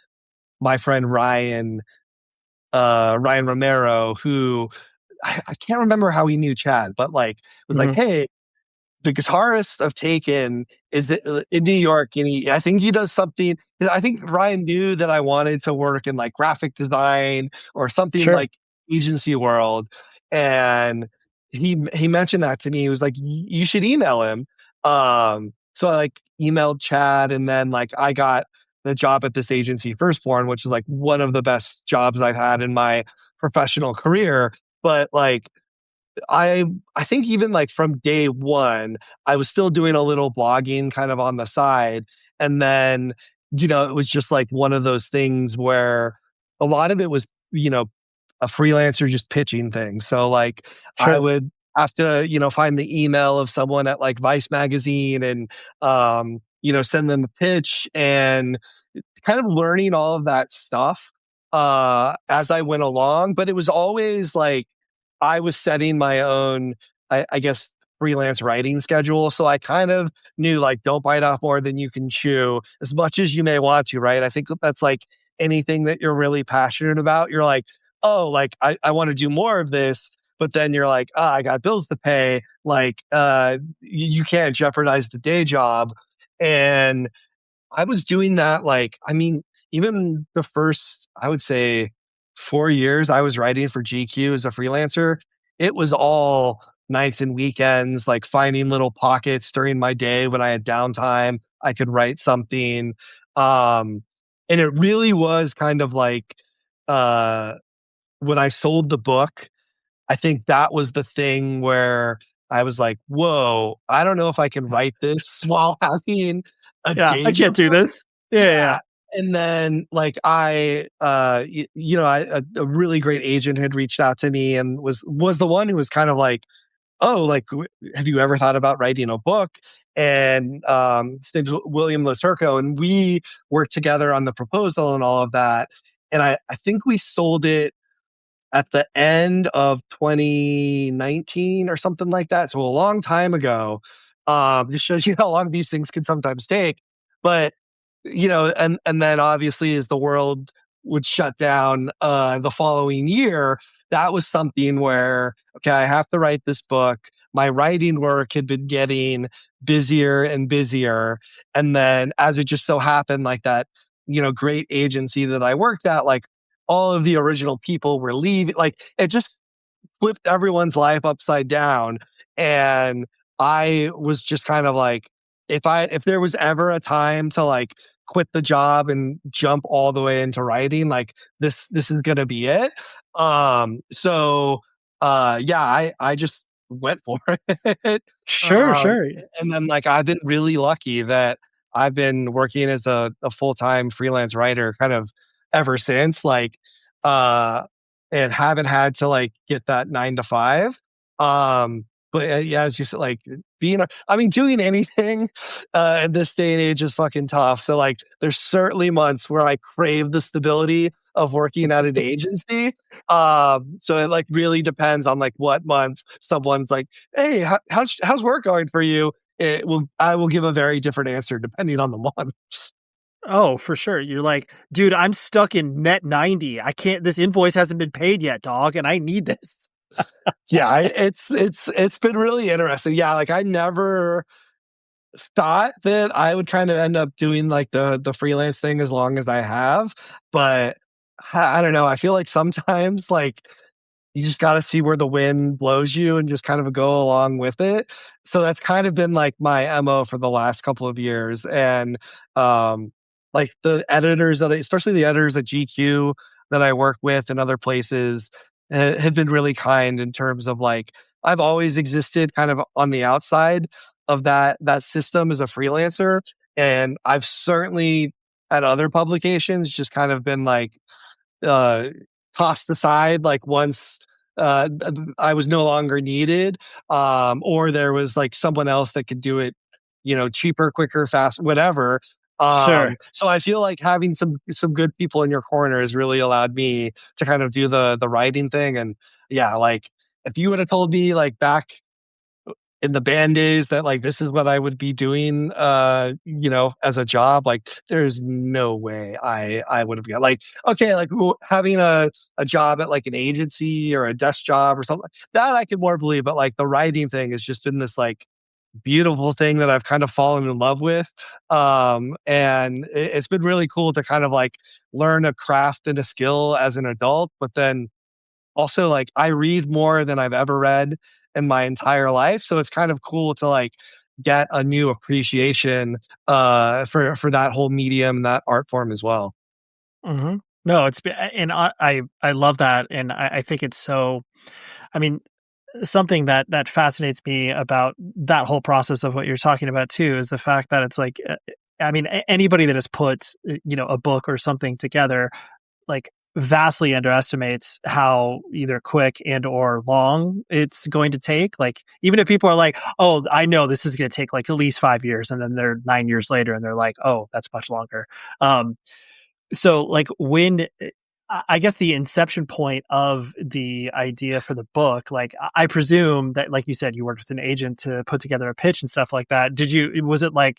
C: my friend Ryan Romero, who I can't remember how he knew Chad, but like was like, hey, the guitarist of Taken is in New York, and I think he does something. I think Ryan knew that I wanted to work in like graphic design or something
F: Sure.
C: like agency world, and he mentioned that to me. He was like, "You should email him." So I like emailed Chad, and then like I got the job at this agency, Firstborn, which is like one of the best jobs I've had in my professional career. But like I think even like from day one, I was still doing a little blogging kind of on the side. And then, it was just like one of those things where a lot of it was, a freelancer just pitching things. So like I
F: Sure.
C: would have to, find the email of someone at like Vice magazine and, send them a pitch and kind of learning all of that stuff as I went along. But it was always like I was setting my own, I guess, freelance writing schedule. So I kind of knew like, don't bite off more than you can chew as much as you may want to, right? I think that's like anything that you're really passionate about. You're like, oh, like I want to do more of this. But then you're like, I got bills to pay. Like, you can't jeopardize the day job. And I was doing that, like, even the first, I would say 4 years I was writing for GQ as a freelancer, it was all nights and weekends, like finding little pockets during my day when I had downtime, I could write something. Um, and it really was kind of like, uh, when I sold the book, I think that was the thing where I was like, whoa, I don't know if I can write this while having a
F: Yeah,
C: day
F: I
C: job.
F: can't do this. Yeah.
C: And then like a really great agent had reached out to me and was the one who was kind of like, oh, like, have you ever thought about writing a book? And his name's William Laturco, and we worked together on the proposal and all of that. And I think we sold it at the end of 2019 or something like that. So a long time ago. Just shows you how long these things can sometimes take. But and then obviously as the world would shut down the following year, that was something where, okay, I have to write this book. My writing work had been getting busier and busier. And then as it just so happened, like that, great agency that I worked at, like all of the original people were leaving. Like it just flipped everyone's life upside down. And I was just kind of like, if there was ever a time to like quit the job and jump all the way into writing, like this is gonna be it. Yeah, I just went for it. um,
F: Sure.
C: and then like I've been really lucky that I've been working as a full-time freelance writer kind of ever since. Like uh and haven't had to like get that 9 to 5. But yeah, it's just like doing anything in this day and age is fucking tough. So like, there's certainly months where I crave the stability of working at an agency. So it like really depends on like what month someone's like, "Hey, how's work going for you?" I will give a very different answer depending on the month.
F: Oh, for sure. You're like, dude, I'm stuck in net 90. I can't, this invoice hasn't been paid yet, dog, and I need this.
C: Yeah, it's been really interesting. Yeah, like I never thought that I would kind of end up doing like the freelance thing as long as I have, but I don't know. I feel like sometimes like you just got to see where the wind blows you and just kind of go along with it. So that's kind of been like my MO for the last couple of years. And like the editors especially the editors at GQ that I work with and other places have been really kind in terms of like, I've always existed kind of on the outside of that system as a freelancer. And I've certainly at other publications just kind of been like, uh, tossed aside like once I was no longer needed, or there was like someone else that could do it, cheaper, quicker, fast, whatever.
F: Sure.
C: So I feel like having some good people in your corner has really allowed me to kind of do the writing thing. And yeah, like if you would have told me like back in the band days that like this is what I would be doing as a job, like there's no way I would have got like, okay, like having a job at like an agency or a desk job or something that I could more believe, but like the writing thing has just been this like beautiful thing that I've kind of fallen in love with. And it's been really cool to kind of like learn a craft and a skill as an adult, but then also like I read more than I've ever read in my entire life. So it's kind of cool to like get a new appreciation for that whole medium, that art form as well.
F: Mm-hmm. No, and I love that. And I think it's so, I mean, something that fascinates me about that whole process of what you're talking about too is the fact that it's like, anybody that has put, a book or something together, like vastly underestimates how either quick and or long it's going to take. Like, even if people are like, oh, I know this is going to take like at least 5 years, and then they're 9 years later and they're like, oh, that's much longer. So like when I guess the inception point of the idea for the book, like I presume that, like you said, you worked with an agent to put together a pitch and stuff like that. Was it like,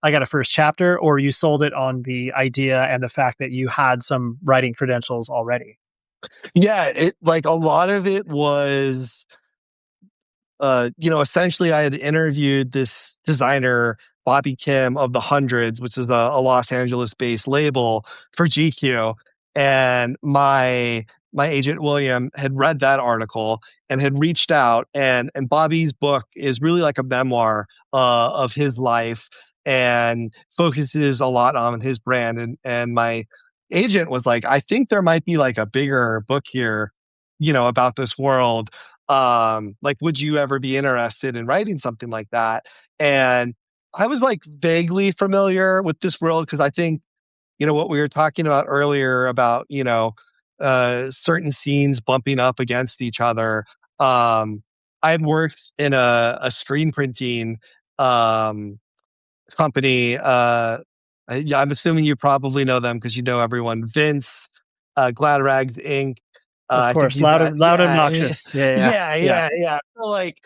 F: I got a first chapter, or you sold it on the idea and the fact that you had some writing credentials already?
C: Yeah, it like a lot of it was essentially I had interviewed this designer, Bobby Kim of the Hundreds, which is a Los Angeles based label for GQ. And my agent William had read that article and had reached out, and Bobby's book is really like a memoir of his life and focuses a lot on his brand. And my agent was like, I think there might be like a bigger book here, about this world. Like, would you ever be interested in writing something like that? And I was like vaguely familiar with this world because I think, what we were talking about earlier about, certain scenes bumping up against each other. I had worked in a screen printing company. Yeah, I'm assuming you probably know them because you know everyone. Vince, Glad Rags Inc.
F: Of
C: I think
F: course,
C: he's
F: loud,
C: that.
F: loud,
C: Yeah,
F: obnoxious. Yeah.
C: yeah. So like,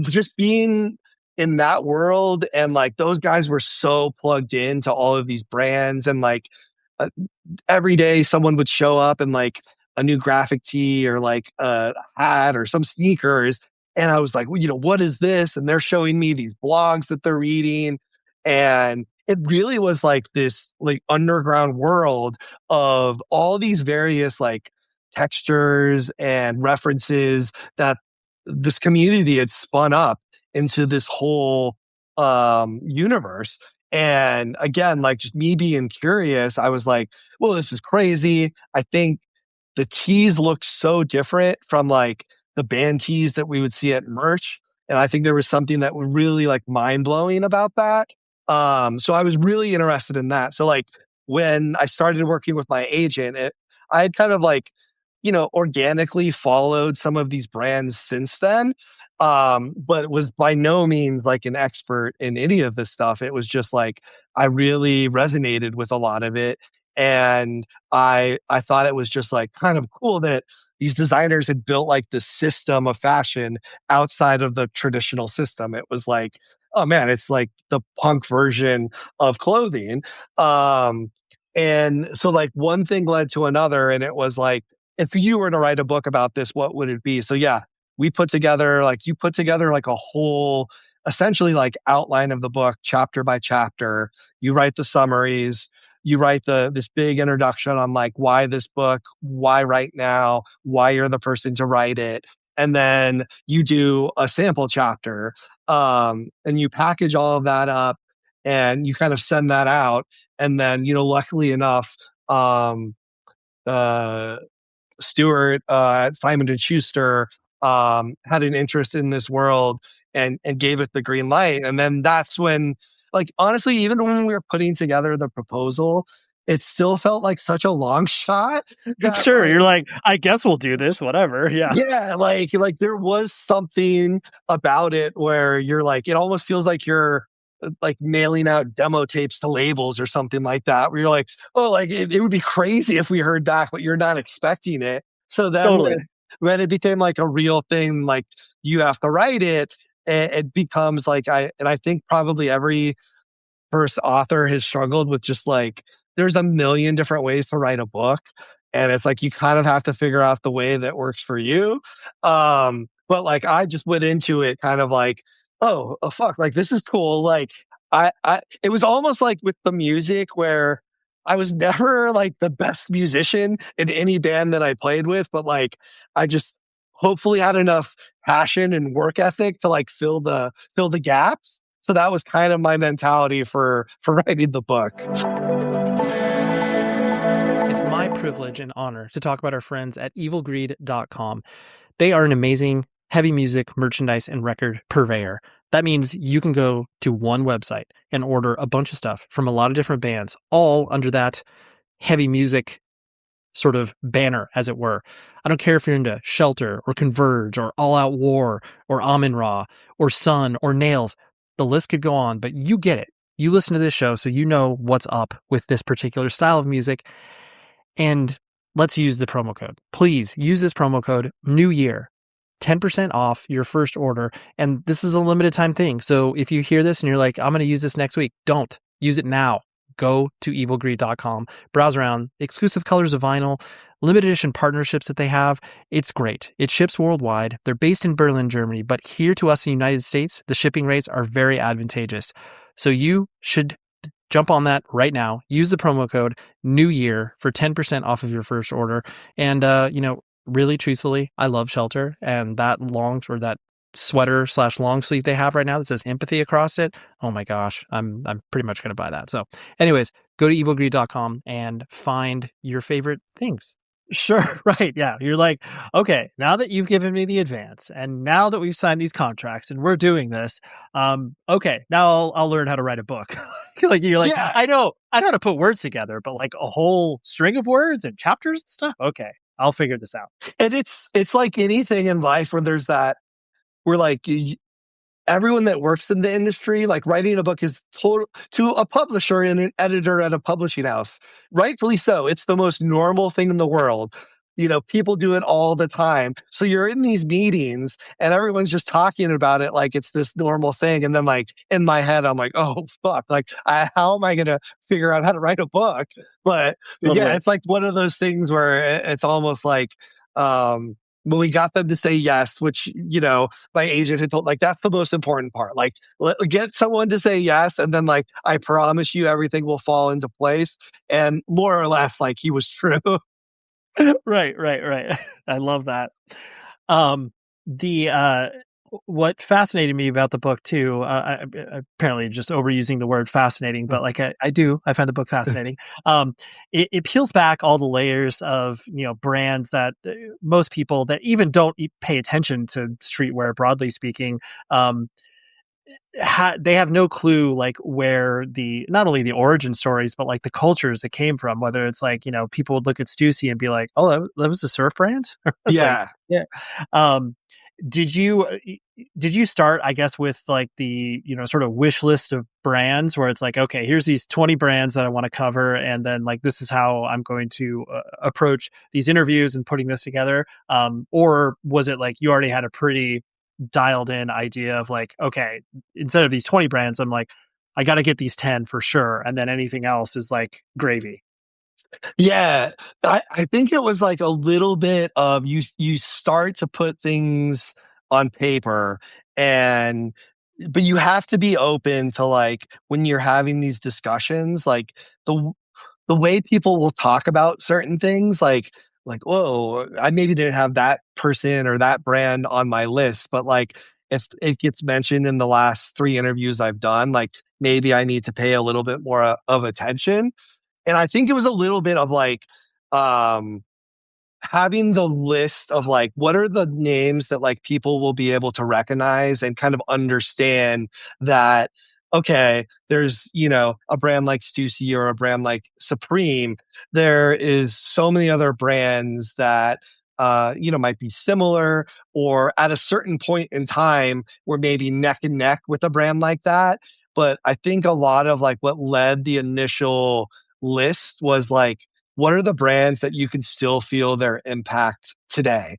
C: just being in that world, and like those guys were so plugged into all of these brands, and like uh, every day someone would show up in like a new graphic tee or like a hat or some sneakers, and I was like, well, what is this? And they're showing me these blogs that they're reading, and it really was like this like underground world of all these various like textures and references that this community had spun up into this whole universe. And again, like just me being curious, I was like, well, this is crazy. I think the tees look so different from like the band tees that we would see at merch. And I think there was something that was really like mind blowing about that. So I was really interested in that. So like when I started working with my agent, I had kind of like organically followed some of these brands since then. But was by no means like an expert in any of this stuff. It was just like, I really resonated with a lot of it. And I thought it was just like kind of cool that these designers had built like the system of fashion outside of the traditional system. It was like, oh man, it's like the punk version of clothing. Um, and so like one thing led to another, and it was like, if you were to write a book about this, what would it be? So yeah, you put together like a whole, essentially like outline of the book, chapter by chapter. You write the summaries, you write this big introduction on like why this book, why right now, why you're the person to write it. And then you do a sample chapter, and you package all of that up and you kind of send that out. And then, luckily enough, uh, Stewart at Simon and Schuster had an interest in this world and gave it the green light. And then that's when, like, honestly, even when we were putting together the proposal, it still felt like such a long shot.
F: Sure, you're like, I guess we'll do this, whatever. Yeah.
C: Yeah, like there was something about it where you're like, it almost feels like you're like mailing out demo tapes to labels or something like that, where you're like, oh, like it would be crazy if we heard back, but you're not expecting it. So then
F: Totally.
C: when it became like a real thing, like you have to write it, it becomes like, I think probably every first author has struggled with just like, there's a million different ways to write a book. And it's like, you kind of have to figure out the way that works for you. But like, I just went into it kind of like, oh, fuck, like this is cool. Like it was almost like with the music where I was never like the best musician in any band that I played with, but like, I just hopefully had enough passion and work ethic to like fill the gaps. So that was kind of my mentality for writing the book.
F: It's my privilege and honor to talk about our friends at evilgreed.com. They are an amazing heavy music, merchandise, and record purveyor. That means you can go to one website and order a bunch of stuff from a lot of different bands, all under that heavy music sort of banner, as it were. I don't care if you're into Shelter or Converge or All Out War or Amun-Ra or Sun or Nails. The list could go on, but you get it. You listen to this show, so you know what's up with this particular style of music. And let's use the promo code. Please use this promo code, New Year. 10% off your first order. And this is a limited time thing. So if you hear this and you're like, I'm going to use this next week, don't. Use it now. Go to evilgreed.com, browse around, exclusive colors of vinyl, limited edition partnerships that they have. It's great. It ships worldwide. They're based in Berlin, Germany, but here to us in the United States, the shipping rates are very advantageous. So you should jump on that right now. Use the promo code New Year for 10% off of your first order. And, really truthfully, I love Shelter, and that sweater / long sleeve they have right now that says empathy across it. Oh my gosh, I'm pretty much going to buy that. So anyways, go to evilgreed.com and find your favorite things. Sure. Right. Yeah. You're like, okay, now that you've given me the advance and now that we've signed these contracts and we're doing this, okay, now I'll learn how to write a book. Like you're like, yeah. I know how to put words together, but like a whole string of words and chapters and stuff. Okay, I'll figure this out.
C: And it's like anything in life where there's that, where like everyone that works in the industry, like writing a book is total to a publisher and an editor at a publishing house. Rightfully so. It's the most normal thing in the world. People do it all the time. So you're in these meetings and everyone's just talking about it like it's this normal thing. And then like in my head, I'm like, oh, fuck. Like, how am I going to figure out how to write a book? But yeah, it's like one of those things where it's almost like, when we got them to say yes, which, my agent had told, like, that's the most important part. Like, get someone to say yes. And then like, I promise you everything will fall into place. And more or less, like, he was true.
F: Right. I love that. What fascinated me about the book too, apparently just overusing the word fascinating, but like I find the book fascinating. It peels back all the layers of, brands that most people that even don't pay attention to streetwear, broadly speaking, they have no clue like where not only the origin stories, but like the cultures it came from. Whether it's like, people would look at Stussy and be like, "Oh, that was a surf brand."
C: Yeah.
F: Yeah. Um, did you start, I guess, with like the sort of wish list of brands where it's like, okay, here's these 20 brands that I want to cover, and then like this is how I'm going to approach these interviews and putting this together, or was it like you already had a pretty dialed in idea of like, okay, instead of these 20 brands, I'm like, I got to get these 10 for sure, and then anything else is like gravy?
C: Yeah, I think it was like a little bit of you start to put things on paper, and but you have to be open to like when you're having these discussions, like the way people will talk about certain things, like, whoa, I maybe didn't have that person or that brand on my list, but like if it gets mentioned in the last 3 interviews I've done, like maybe I need to pay a little bit more of attention. And I think it was a little bit of like, um, having the list of like, what are the names that like people will be able to recognize and kind of understand that, okay, there's, a brand like Stussy or a brand like Supreme. There is so many other brands that, might be similar or at a certain point in time we're maybe neck and neck with a brand like that. But I think a lot of like what led the initial list was like, what are the brands that you can still feel their impact today?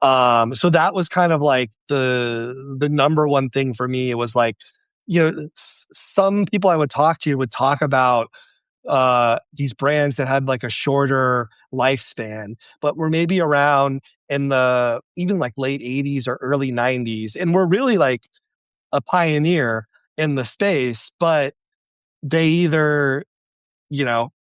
C: So that was kind of like the number one thing for me. It was like, some people I would talk to would talk about these brands that had like a shorter lifespan, but were maybe around in the even like late 80s or early 90s, and were really like a pioneer in the space, but they either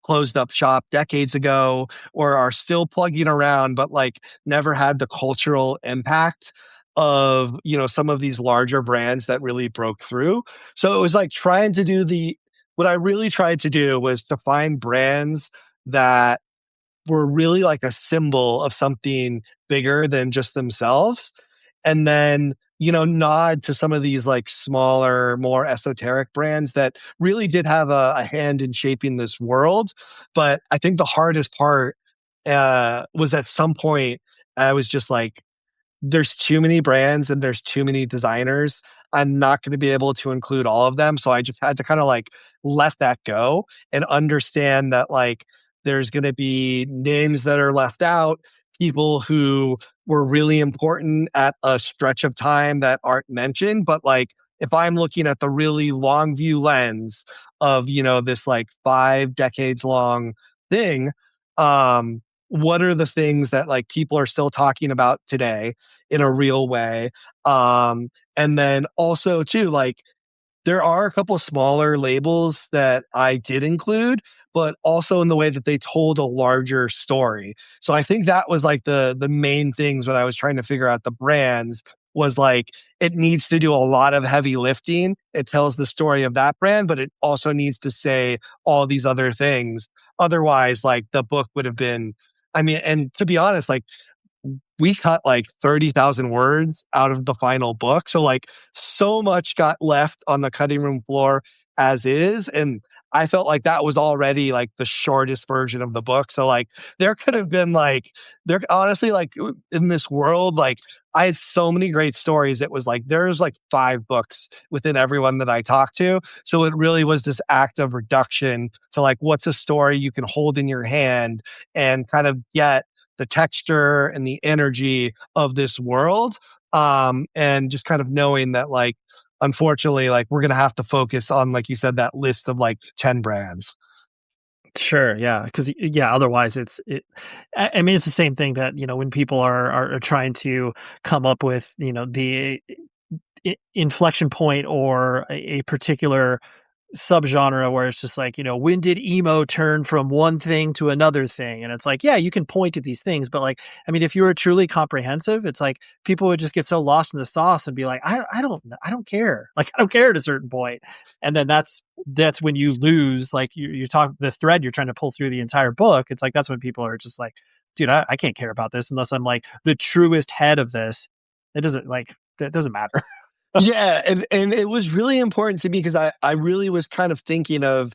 C: closed up shop decades ago or are still plugging around, but like never had the cultural impact of, some of these larger brands that really broke through. So it was like trying to do what I really tried to do was to find brands that were really like a symbol of something bigger than just themselves. And then, nod to some of these like smaller, more esoteric brands that really did have a hand in shaping this world. But I think the hardest part was at some point, I was just like, there's too many brands and there's too many designers. I'm not going to be able to include all of them. So I just had to kind of like let that go and understand that like there's going to be names that are left out, people who were really important at a stretch of time that aren't mentioned. But like if I'm looking at the really long view lens of, this like 5 decades long thing, what are the things that like people are still talking about today in a real way? And then also too, like there are a couple smaller labels that I did include, but also in the way that they told a larger story. So I think that was like the main things when I was trying to figure out the brands was like it needs to do a lot of heavy lifting. It tells the story of that brand, but it also needs to say all these other things. Otherwise, like the book would have been, I mean, and to be honest, like we cut like 30,000 words out of the final book. So like so much got left on the cutting room floor as is. And I felt like that was already like the shortest version of the book. So like there could have been like, there honestly, like in this world, like I had so many great stories. It was like, there's like 5 books within everyone that I talked to. So it really was this act of reduction to like, what's a story you can hold in your hand and kind of get the texture and the energy of this world. And just kind of knowing that like, unfortunately, like we're going to have to focus on, like you said, that list of like 10 brands.
F: Sure. Yeah. Because otherwise I mean, it's the same thing that when people are trying to come up with the inflection point or a particular subgenre where it's just like, when did emo turn from one thing to another thing? And it's like, yeah, you can point at these things, but like, I mean, if you were truly comprehensive, it's like people would just get so lost in the sauce and be like, I don't care. Like, I don't care at a certain point. And then that's when you lose, like you talk the thread you're trying to pull through the entire book. It's like, that's when people are just like, dude, I can't care about this unless I'm like the truest head of this. It doesn't matter.
C: Yeah, and it was really important to me because I really was kind of thinking of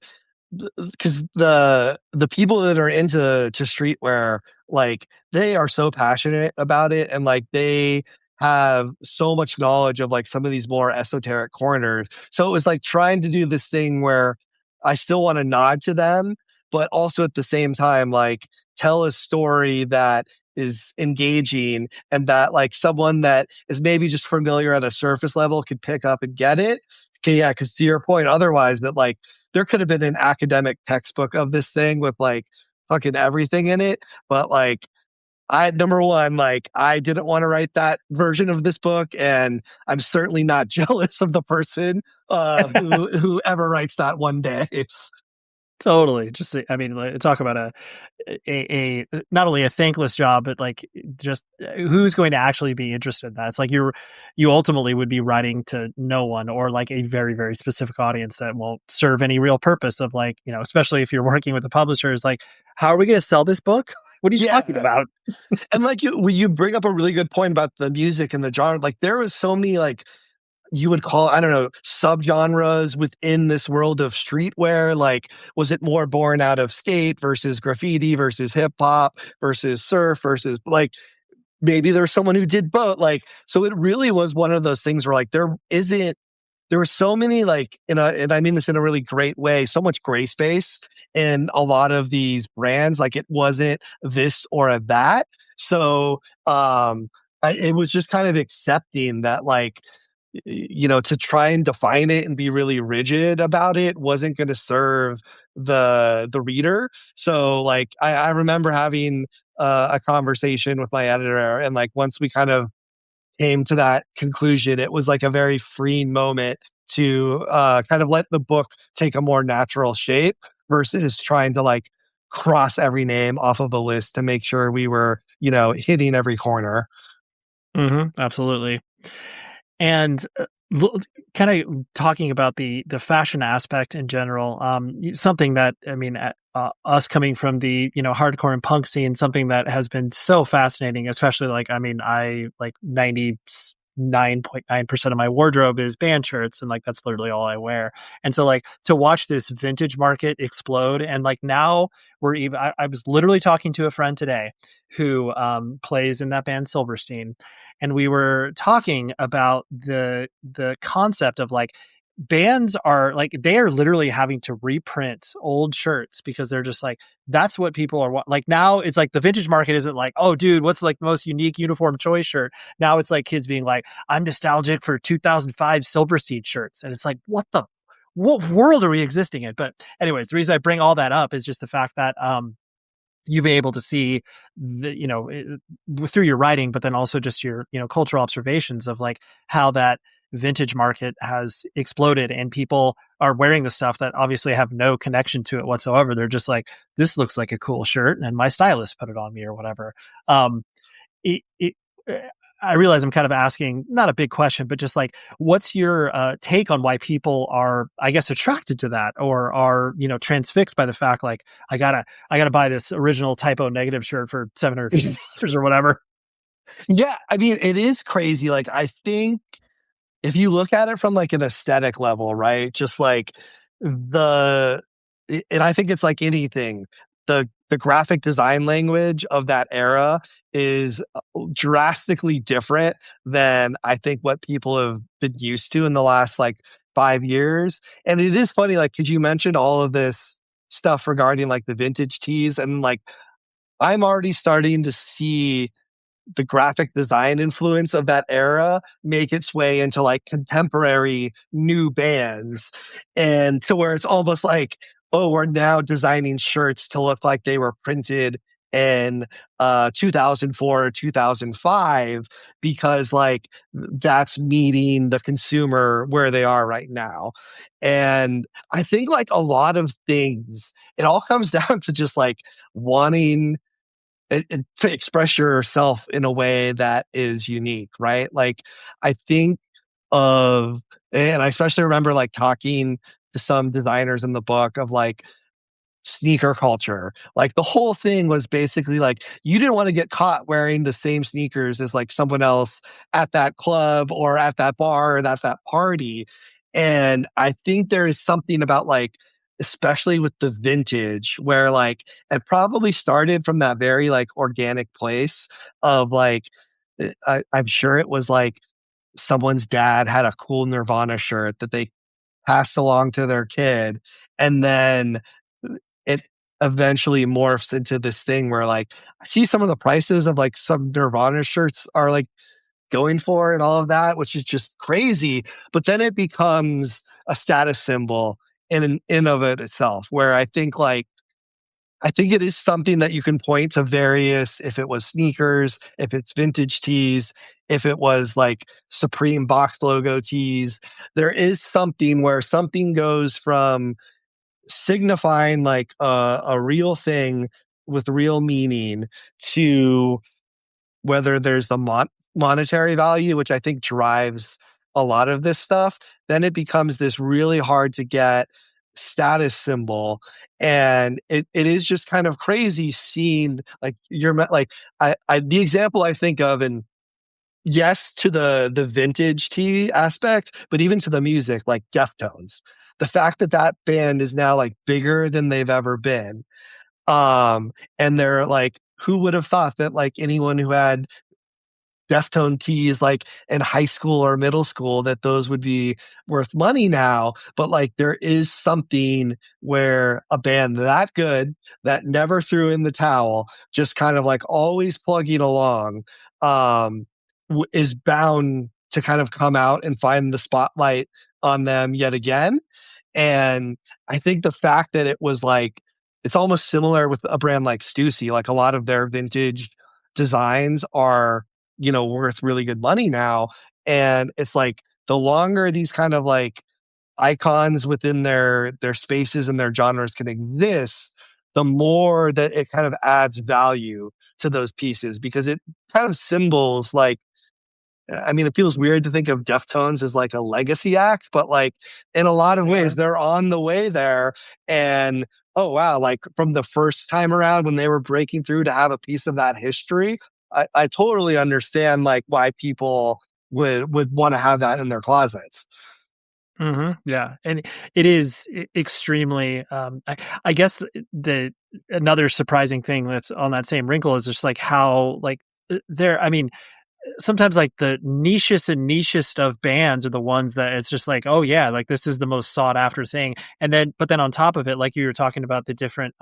C: because the people that are into streetwear, like, they are so passionate about it, and, like, they have so much knowledge of, like, some of these more esoteric corners. So it was like trying to do this thing where I still wanna nod to them, but also at the same time, like, tell a story that is engaging and that, like, someone that is maybe just familiar at a surface level could pick up and get it. Okay, yeah, because to your point, otherwise that, like, there could have been an academic textbook of this thing with, like, fucking everything in it, but, like, I number one, like, I didn't wanna write that version of this book, and I'm certainly not jealous of the person, whoever writes that one day.
F: Totally. Just, I mean, like, talk about not only a thankless job, but like just who's going to actually be interested in that? It's like you ultimately would be writing to no one, or like a very, very specific audience that won't serve any real purpose of, like, especially if you're working with the publishers, like, how are we going to sell this book? What are you talking
C: Yeah,
F: about?
C: and, like, you bring up a really good point about the music and the genre, like, there was so many, like, you would call, I don't know, subgenres within this world of streetwear? Like, was it more born out of skate versus graffiti versus hip hop versus surf versus, like, maybe there's someone who did both? Like, so it really was one of those things where, like, there were so many, like, and I mean this in a really great way, so much gray space in a lot of these brands. Like, it wasn't this or that. So, it was just kind of accepting that, like, to try and define it and be really rigid about it wasn't going to serve the reader. So, like, I remember having a conversation with my editor, and, like, once we kind of came to that conclusion, it was like a very freeing moment to kind of let the book take a more natural shape versus trying to, like, cross every name off of the list to make sure we were, hitting every corner.
F: Absolutely. And kind of talking about the fashion aspect in general, something that, I mean, us coming from the hardcore and punk scene, something that has been so fascinating, especially, like, I mean, I like 99.9% of my wardrobe is band shirts, and, like, that's literally all I wear. And so, like, to watch this vintage market explode, and, like, now we're even, I was literally talking to a friend today who plays in that band Silverstein, and we were talking about the concept of, like, bands are, like, they are literally having to reprint old shirts because they're just like, that's what people are like. Now it's like the vintage market isn't like, oh dude, what's, like, the most unique uniform choice shirt? Now it's like kids being like, I'm nostalgic for 2005 Silverstein shirts, and it's like, what world are we existing in? But anyways, the reason I bring all that up is just the fact that you've been able to see through your writing, but then also just your, cultural observations of, like, how that vintage market has exploded, and people are wearing the stuff that obviously have no connection to it whatsoever. They're just like, this looks like a cool shirt, and my stylist put it on me or whatever. It, it, I realize I'm kind of asking not a big question, but just like, what's your take on why people are, I guess, attracted to that, or are, transfixed by the fact, like, I gotta buy this original Typo Negative shirt for $750 or whatever.
C: Yeah, I mean, it is crazy. Like, I think if you look at it from, like, an aesthetic level, right? Just like the and I think it's like anything, the graphic design language of that era is drastically different than I think what people have been used to in the last, like, 5 years. And it is funny, like, 'cause you mentioned all of this stuff regarding, like, the vintage tees, and, like, I'm already starting to see the graphic design influence of that era make its way into, like, contemporary new bands, and to where it's almost like, oh, we're now designing shirts to look like they were printed in 2004 or 2005 because, like, that's meeting the consumer where they are right now. And I think, like, a lot of things, it all comes down to just, like, wanting to express yourself in a way that is unique, right? Like, I think of, and I especially remember, like, talking to some designers in the book of, like, sneaker culture. Like the whole thing was basically like you didn't want to get caught wearing the same sneakers as like someone else at that club or at that bar or at that party. And I think there is something about like, especially with the vintage, where like it probably started from that very like organic place of like, I'm sure it was like someone's dad had a cool Nirvana shirt that they passed along to their kid. And then it eventually morphs into this thing where like I see some of the prices of like some Nirvana shirts are like going for and all of that, which is just crazy. But then it becomes a status symbol in of it itself, where I think it is something that you can point to various, if it was sneakers, if it's vintage tees, if it was like Supreme box logo tees. There is something where something goes from signifying like a real thing with real meaning to whether there's the monetary value, which I think drives a lot of this stuff, then it becomes this really hard to get status symbol. And it is just kind of crazy seeing like like the example I think of, and yes to the vintage tee aspect, but even to the music, like Deftones. The fact that that band is now like bigger than they've ever been. And they're like, who would have thought that like anyone who had Deftone tees like in high school or middle school that those would be worth money now. But like there is something where a band that good that never threw in the towel, just kind of like always plugging along, is bound to kind of come out and find the spotlight on them yet again. And I think the fact that it was like, it's almost similar with a brand like Stussy, like a lot of their vintage designs are, worth really good money now. And it's like the longer these kind of like icons within their spaces and their genres can exist, the more that it kind of adds value to those pieces, because it kind of symbols like, I mean, it feels weird to think of Deftones as like a legacy act, but like in a lot of ways, they're on the way there. And oh, wow, like from the first time around when they were breaking through to have a piece of that history, I totally understand like why people would want to have that in their closets.
F: Yeah. And it is extremely, I guess another surprising thing that's on that same wrinkle is just like how like I mean, sometimes like the nichest and nichest of bands are the ones that it's just like, oh yeah, like this is the most sought after thing. And then, but then on top of it, like you were talking about the different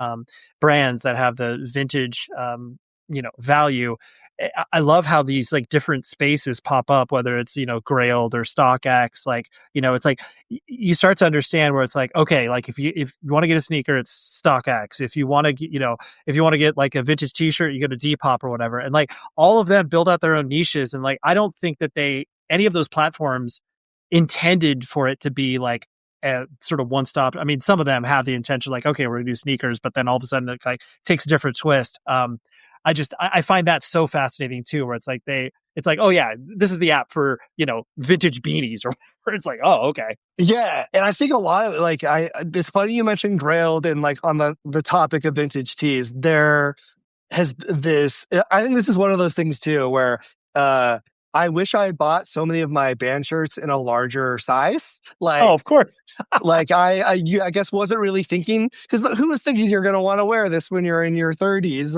F: brands that have the vintage, value. I love how these like different spaces pop up, whether it's, Grailed or StockX, like, it's like you start to understand where it's like, okay, like if you want to get a sneaker, it's StockX. If you want to, if you want to get like a vintage t-shirt, you go to Depop or whatever. And like all of them build out their own niches. And like, I don't think that any of those platforms intended for it to be like a sort of one stop. I mean, some of them have the intention like, okay, we're gonna do sneakers, but then all of a sudden it like takes a different twist. I find that so fascinating too, where it's like oh yeah, this is the app for, vintage beanies or whatever. It's like, oh, okay.
C: Yeah. And I think a lot of like, it's funny you mentioned Grailed, and like on the topic of vintage tees, there has this, I think this is one of those things too, where, I wish I had bought so many of my band shirts in a larger size. Like,
F: oh, of course.
C: like I guess wasn't really thinking, because who was thinking you're going to want to wear this when you're in your 30s?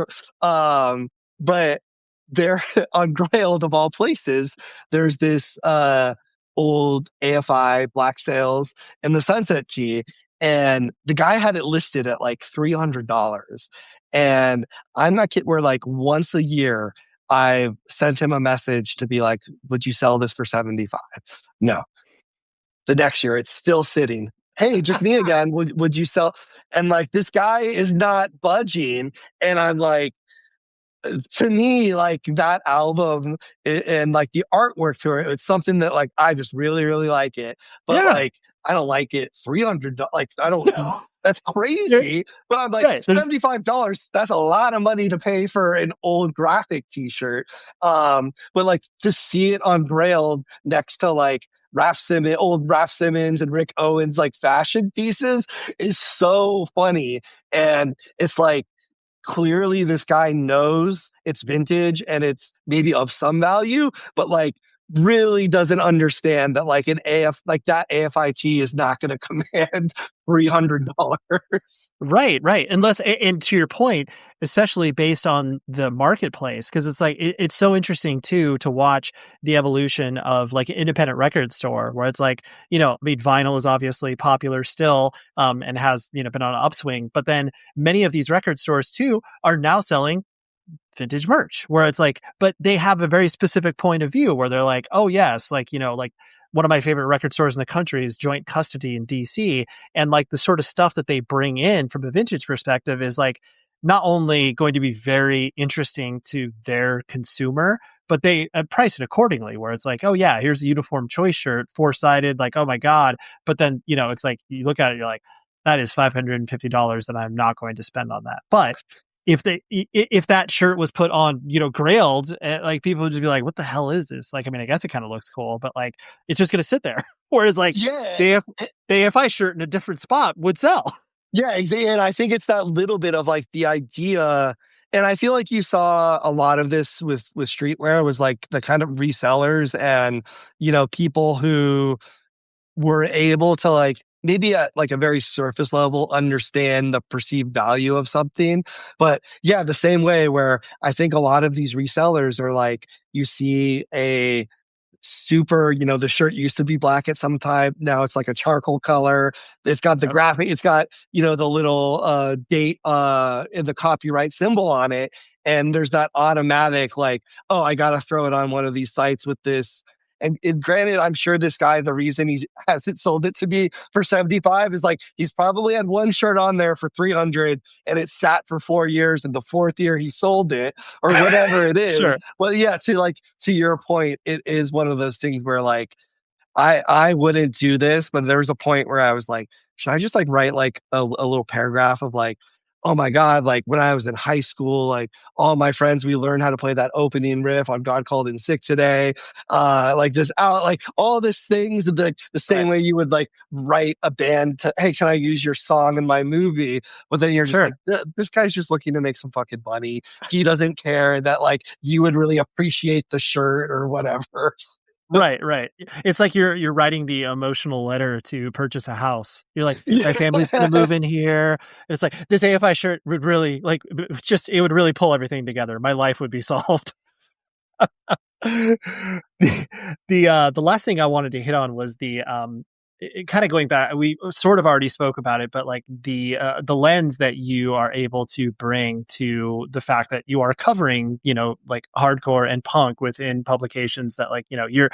C: But there on Grailed of all places, there's this old AFI Black Sails and the Sunset tee, and the guy had it listed at like $300. And I'm not kidding. We're like once a year, I sent him a message to be like, would you sell this for 75? No. The next year, it's still sitting. Hey, just me again. Would you sell? And like, this guy is not budging. And I'm like, to me, like that album and like the artwork to it, it's something that like, I just really, really like it. But like, I don't like it. $300. Like, I don't know. That's crazy. But I'm like, right, $75, that's a lot of money to pay for an old graphic t-shirt. But like to see it on Grailed next to like old Raf Simons and Rick Owens like fashion pieces is so funny. And it's like, clearly this guy knows it's vintage and it's maybe of some value, but like really doesn't understand that like like that AFIT is not going to command $300.
F: Right. Unless, and to your point, especially based on the marketplace, because it's like, it's so interesting too, to watch the evolution of like an independent record store where it's like, I mean, vinyl is obviously popular still, and has, been on an upswing, but then many of these record stores too are now selling vintage merch where it's like, but they have a very specific point of view where they're like, oh yes, like, like one of my favorite record stores in the country is Joint Custody in DC. And like the sort of stuff that they bring in from a vintage perspective is like not only going to be very interesting to their consumer, but they price it accordingly where it's like, oh yeah, here's a uniform choice shirt, 4-sided, like, oh my God. But then, it's like you look at it, you're like, that is $550 that I'm not going to spend on that. But if that shirt was put on, grailed, like people would just be like, what the hell is this? Like, I mean, I guess it kind of looks cool, but like, it's just going to sit there. Whereas like the AFI shirt in a different spot would sell.
C: Yeah, exactly. And I think it's that little bit of like the idea. And I feel like you saw a lot of this with streetwear was like the kind of resellers and, people who were able to like maybe at like a very surface level understand the perceived value of something. But yeah, the same way where I think a lot of these resellers are like, you see a super, the shirt used to be black at some time. Now it's like a charcoal color. It's got the graphic. It's got, the little date in the copyright symbol on it. And there's that automatic like, oh, I got to throw it on one of these sites with this. And granted, I'm sure this guy, the reason he hasn't sold it to me for 75 is like, he's probably had one shirt on there for 300 and it sat for 4 years and the 4th year he sold it or whatever it is.
F: Sure.
C: Well, yeah, to your point, it is one of those things where like, I wouldn't do this, but there was a point where I was like, should I just like write like a little paragraph of like, oh my God, like when I was in high school, like all my friends, we learned how to play that opening riff on God Called In Sick Today. Like this out, like all these things, the same way you would like write a band to, hey, can I use your song in my movie? But then you're just like, this guy's just looking to make some fucking money. He doesn't care that like you would really appreciate the shirt or whatever.
F: Right. It's like you're writing the emotional letter to purchase a house. You're like, my family's going to move in here. It's like this AFI shirt would really it would really pull everything together. My life would be solved. The last thing I wanted to hit on was the kind of going back. We sort of already spoke about it, but like the lens that you are able to bring to the fact that you are covering, like hardcore and punk within publications that like, you're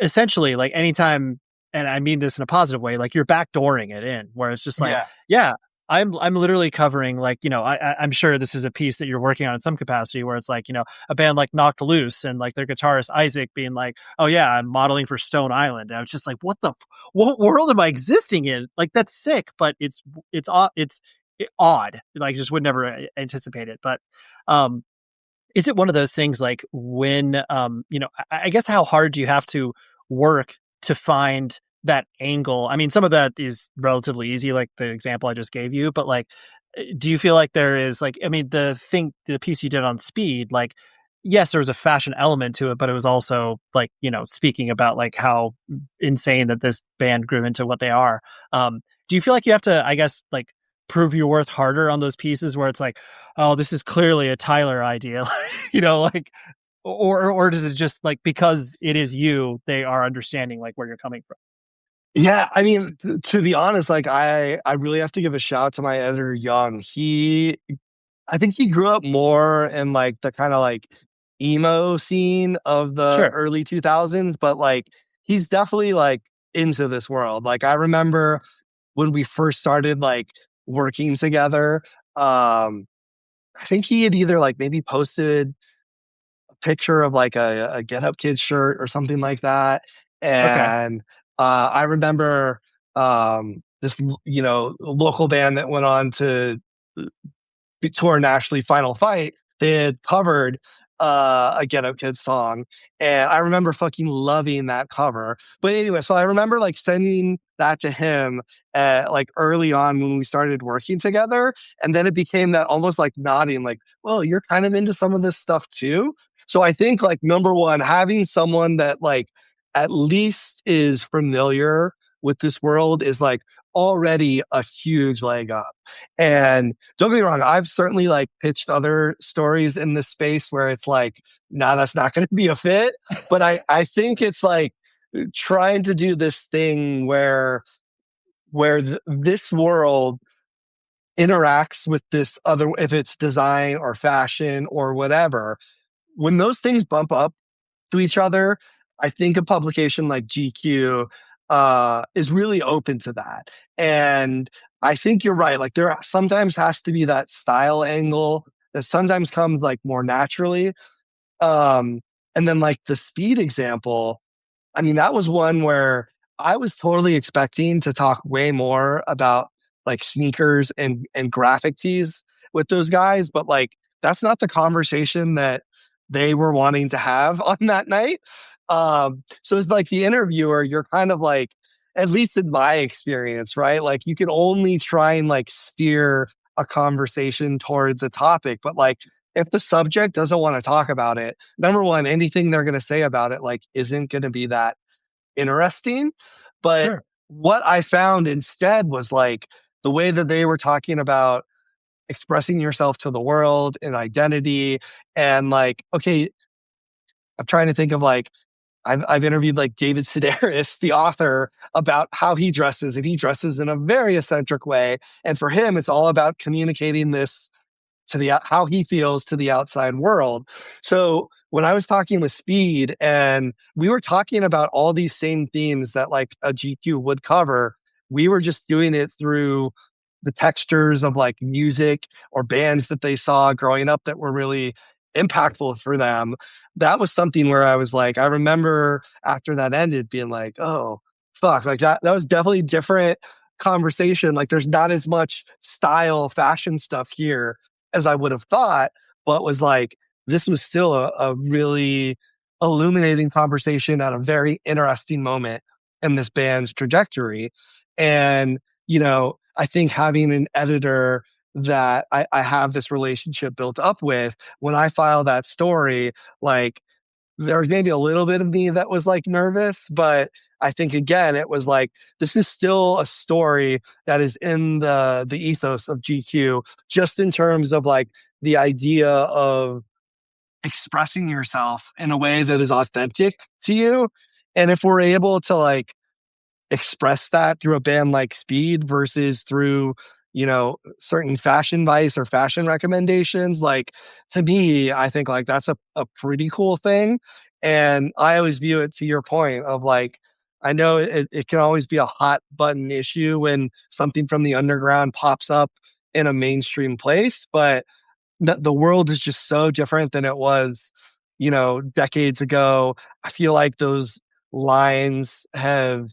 F: essentially like anytime, and I mean this in a positive way, like you're backdooring it in where it's just like, yeah, I'm literally covering like, I'm sure this is a piece that you're working on in some capacity where it's like, a band like Knocked Loose and like their guitarist Isaac being like, oh yeah, I'm modeling for Stone Island. And I was just like, what world am I existing in? Like, that's sick, but it's odd. Like, just would never anticipate it. But, is it one of those things like when, I guess how hard do you have to work to find that angle? I mean, some of that is relatively easy, like the example I just gave you, but like, do you feel like there is like, I mean, the piece you did on Speed, like, yes, there was a fashion element to it, but it was also like, speaking about like how insane that this band grew into what they are. Do you feel like you have to, I guess, like prove your worth harder on those pieces where it's like, oh, this is clearly a Tyler idea, like, or does it just like, because it is you, they are understanding like where you're coming from?
C: Yeah, I mean, to be honest, like I really have to give a shout out to my editor, Young. I think he grew up more in like the kind of like emo scene of the early 2000s, but like he's definitely like into this world. Like I remember when we first started like working together, I think he had either like maybe posted a picture of like a Get Up Kids shirt or something like that. And I remember this, local band that went on to tour nationally, Final Fight. They had covered a Get Up Kids song. And I remember fucking loving that cover. But anyway, so I remember like sending that to him like early on when we started working together. And then it became that almost like nodding, like, well, you're kind of into some of this stuff too. So I think like number one, having someone that like at least is familiar with this world is like already a huge leg up. And don't get me wrong, I've certainly like pitched other stories in this space where it's like, nah, that's not going to be a fit. But I think it's like trying to do this thing where this world interacts with this other, if it's design or fashion or whatever, when those things bump up to each other, I think a publication like GQ is really open to that. And I think you're right. Like there sometimes has to be that style angle that sometimes comes like more naturally. And then like the speed example, I mean, that was one where I was totally expecting to talk way more about like sneakers and graphic tees with those guys, but like that's not the conversation that they were wanting to have on that night. So it's like the interviewer, you're kind of like, at least in my experience, right? Like you can only try and like steer a conversation towards a topic, but like if the subject doesn't want to talk about it, number one, anything they're going to say about it like isn't going to be that interesting. But
F: Sure.
C: what I found instead was like the way that they were talking about expressing yourself to the world and identity and like, okay, I'm trying to think of like, I've interviewed like David Sedaris, the author, about how he dresses, and he dresses in a very eccentric way. And for him, it's all about communicating this to the how he feels to the outside world. So when I was talking with Speed and we were talking about all these same themes that like a GQ would cover, we were just doing it through the textures of like music or bands that they saw growing up that were really impactful for them. That was something where I was like, I remember after that ended being like, oh, fuck, like that was definitely different conversation. Like there's not as much style fashion stuff here as I would have thought, but was like, this was still a really illuminating conversation at a very interesting moment in this band's trajectory. And, you know, I think having an editor that I have this relationship built up with, when I file that story, like there was maybe a little bit of me that was like nervous, but I think again, it was like, this is still a story that is in the ethos of GQ, just in terms of like the idea of expressing yourself in a way that is authentic to you. And if we're able to like express that through a band like Speed versus through, you know, certain fashion advice or fashion recommendations, like to me, I think like that's a pretty cool thing. And I always view it to your point of like, I know it can always be a hot button issue when something from the underground pops up in a mainstream place, but the world is just so different than it was, you know, decades ago. I feel like those lines have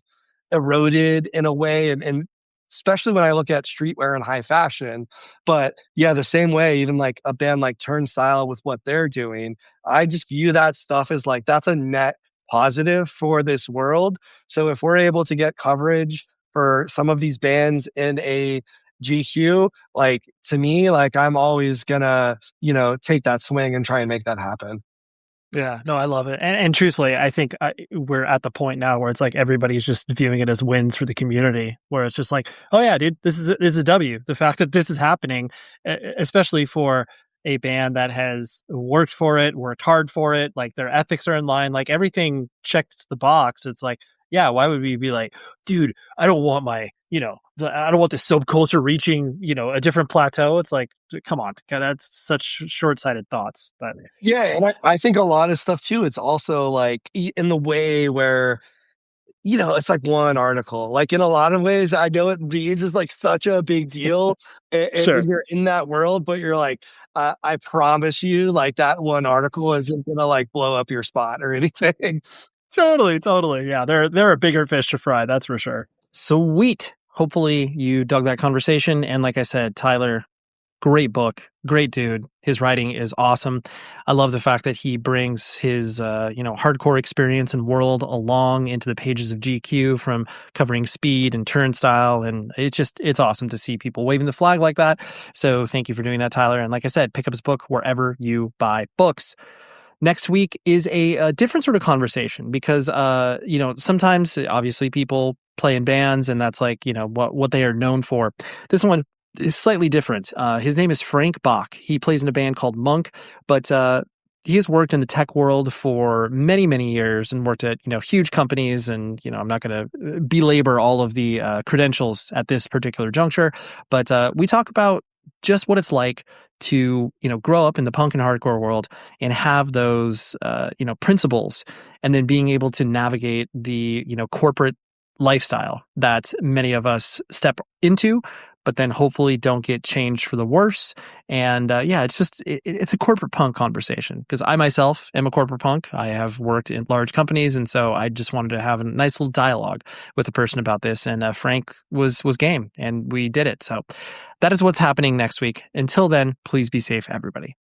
C: eroded in a way, and especially when I look at streetwear and high fashion. But yeah, the same way, even like a band like Turnstile with what they're doing, I just view that stuff as like that's a net positive for this world. So if we're able to get coverage for some of these bands in a GQ, like to me, like I'm always gonna, you know, take that swing and try and make that happen.
F: Yeah, no, I love it. And truthfully, I think we're at the point now where it's like everybody's just viewing it as wins for the community, where it's just like, oh yeah, dude, this is a W. The fact that this is happening, especially for a band that has worked for it, worked hard for it, like their ethics are in line, like everything checks the box. It's like, yeah, why would we be like, dude, I don't want my, you know, I don't want the subculture reaching, you know, a different plateau. It's like, come on, that's such short-sighted thoughts. But
C: Yeah, and I think a lot of stuff too, it's also like in the way where, you know, it's like one article. Like in a lot of ways, I know it reads as like such a big deal
F: sure.
C: and you're in that world, but you're like, I promise you, like that one article isn't gonna like blow up your spot or anything.
F: Totally. Yeah, there are bigger fish to fry, that's for sure. Sweet. Hopefully you dug that conversation. And like I said, Tyler, Great book. Great dude. His writing is awesome. I love the fact that he brings his, hardcore experience and world along into the pages of GQ, from covering Speed and Turnstile. And it's awesome to see people waving the flag like that. So thank you for doing that, Tyler. And like I said, pick up his book wherever you buy books. Next week is a different sort of conversation because, sometimes obviously people play in bands and that's like, what they are known for. This one is slightly different. His name is Frank Bach. He plays in a band called Monk, but he has worked in the tech world for many, many years and worked at, huge companies. And, I'm not going to belabor all of the credentials at this particular juncture, but we talk about just what it's like to, grow up in the punk and hardcore world and have those, principles, and then being able to navigate the, corporate lifestyle that many of us step into, but then hopefully don't get changed for the worse. And it's a corporate punk conversation because I myself am a corporate punk. I have worked in large companies, and so I just wanted to have a nice little dialogue with a person about this. And Frank was game, and we did it. So that is what's happening next week. Until then, please be safe, everybody.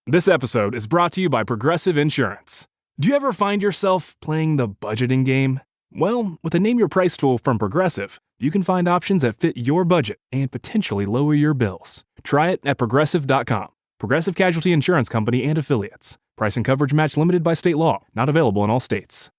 E: This episode is brought to you by Progressive Insurance. Do you ever find yourself playing the budgeting game? Well, with the Name Your Price tool from Progressive, you can find options that fit your budget and potentially lower your bills. Try it at Progressive.com. Progressive Casualty Insurance Company and Affiliates. Price and coverage match limited by state law. Not available in all states.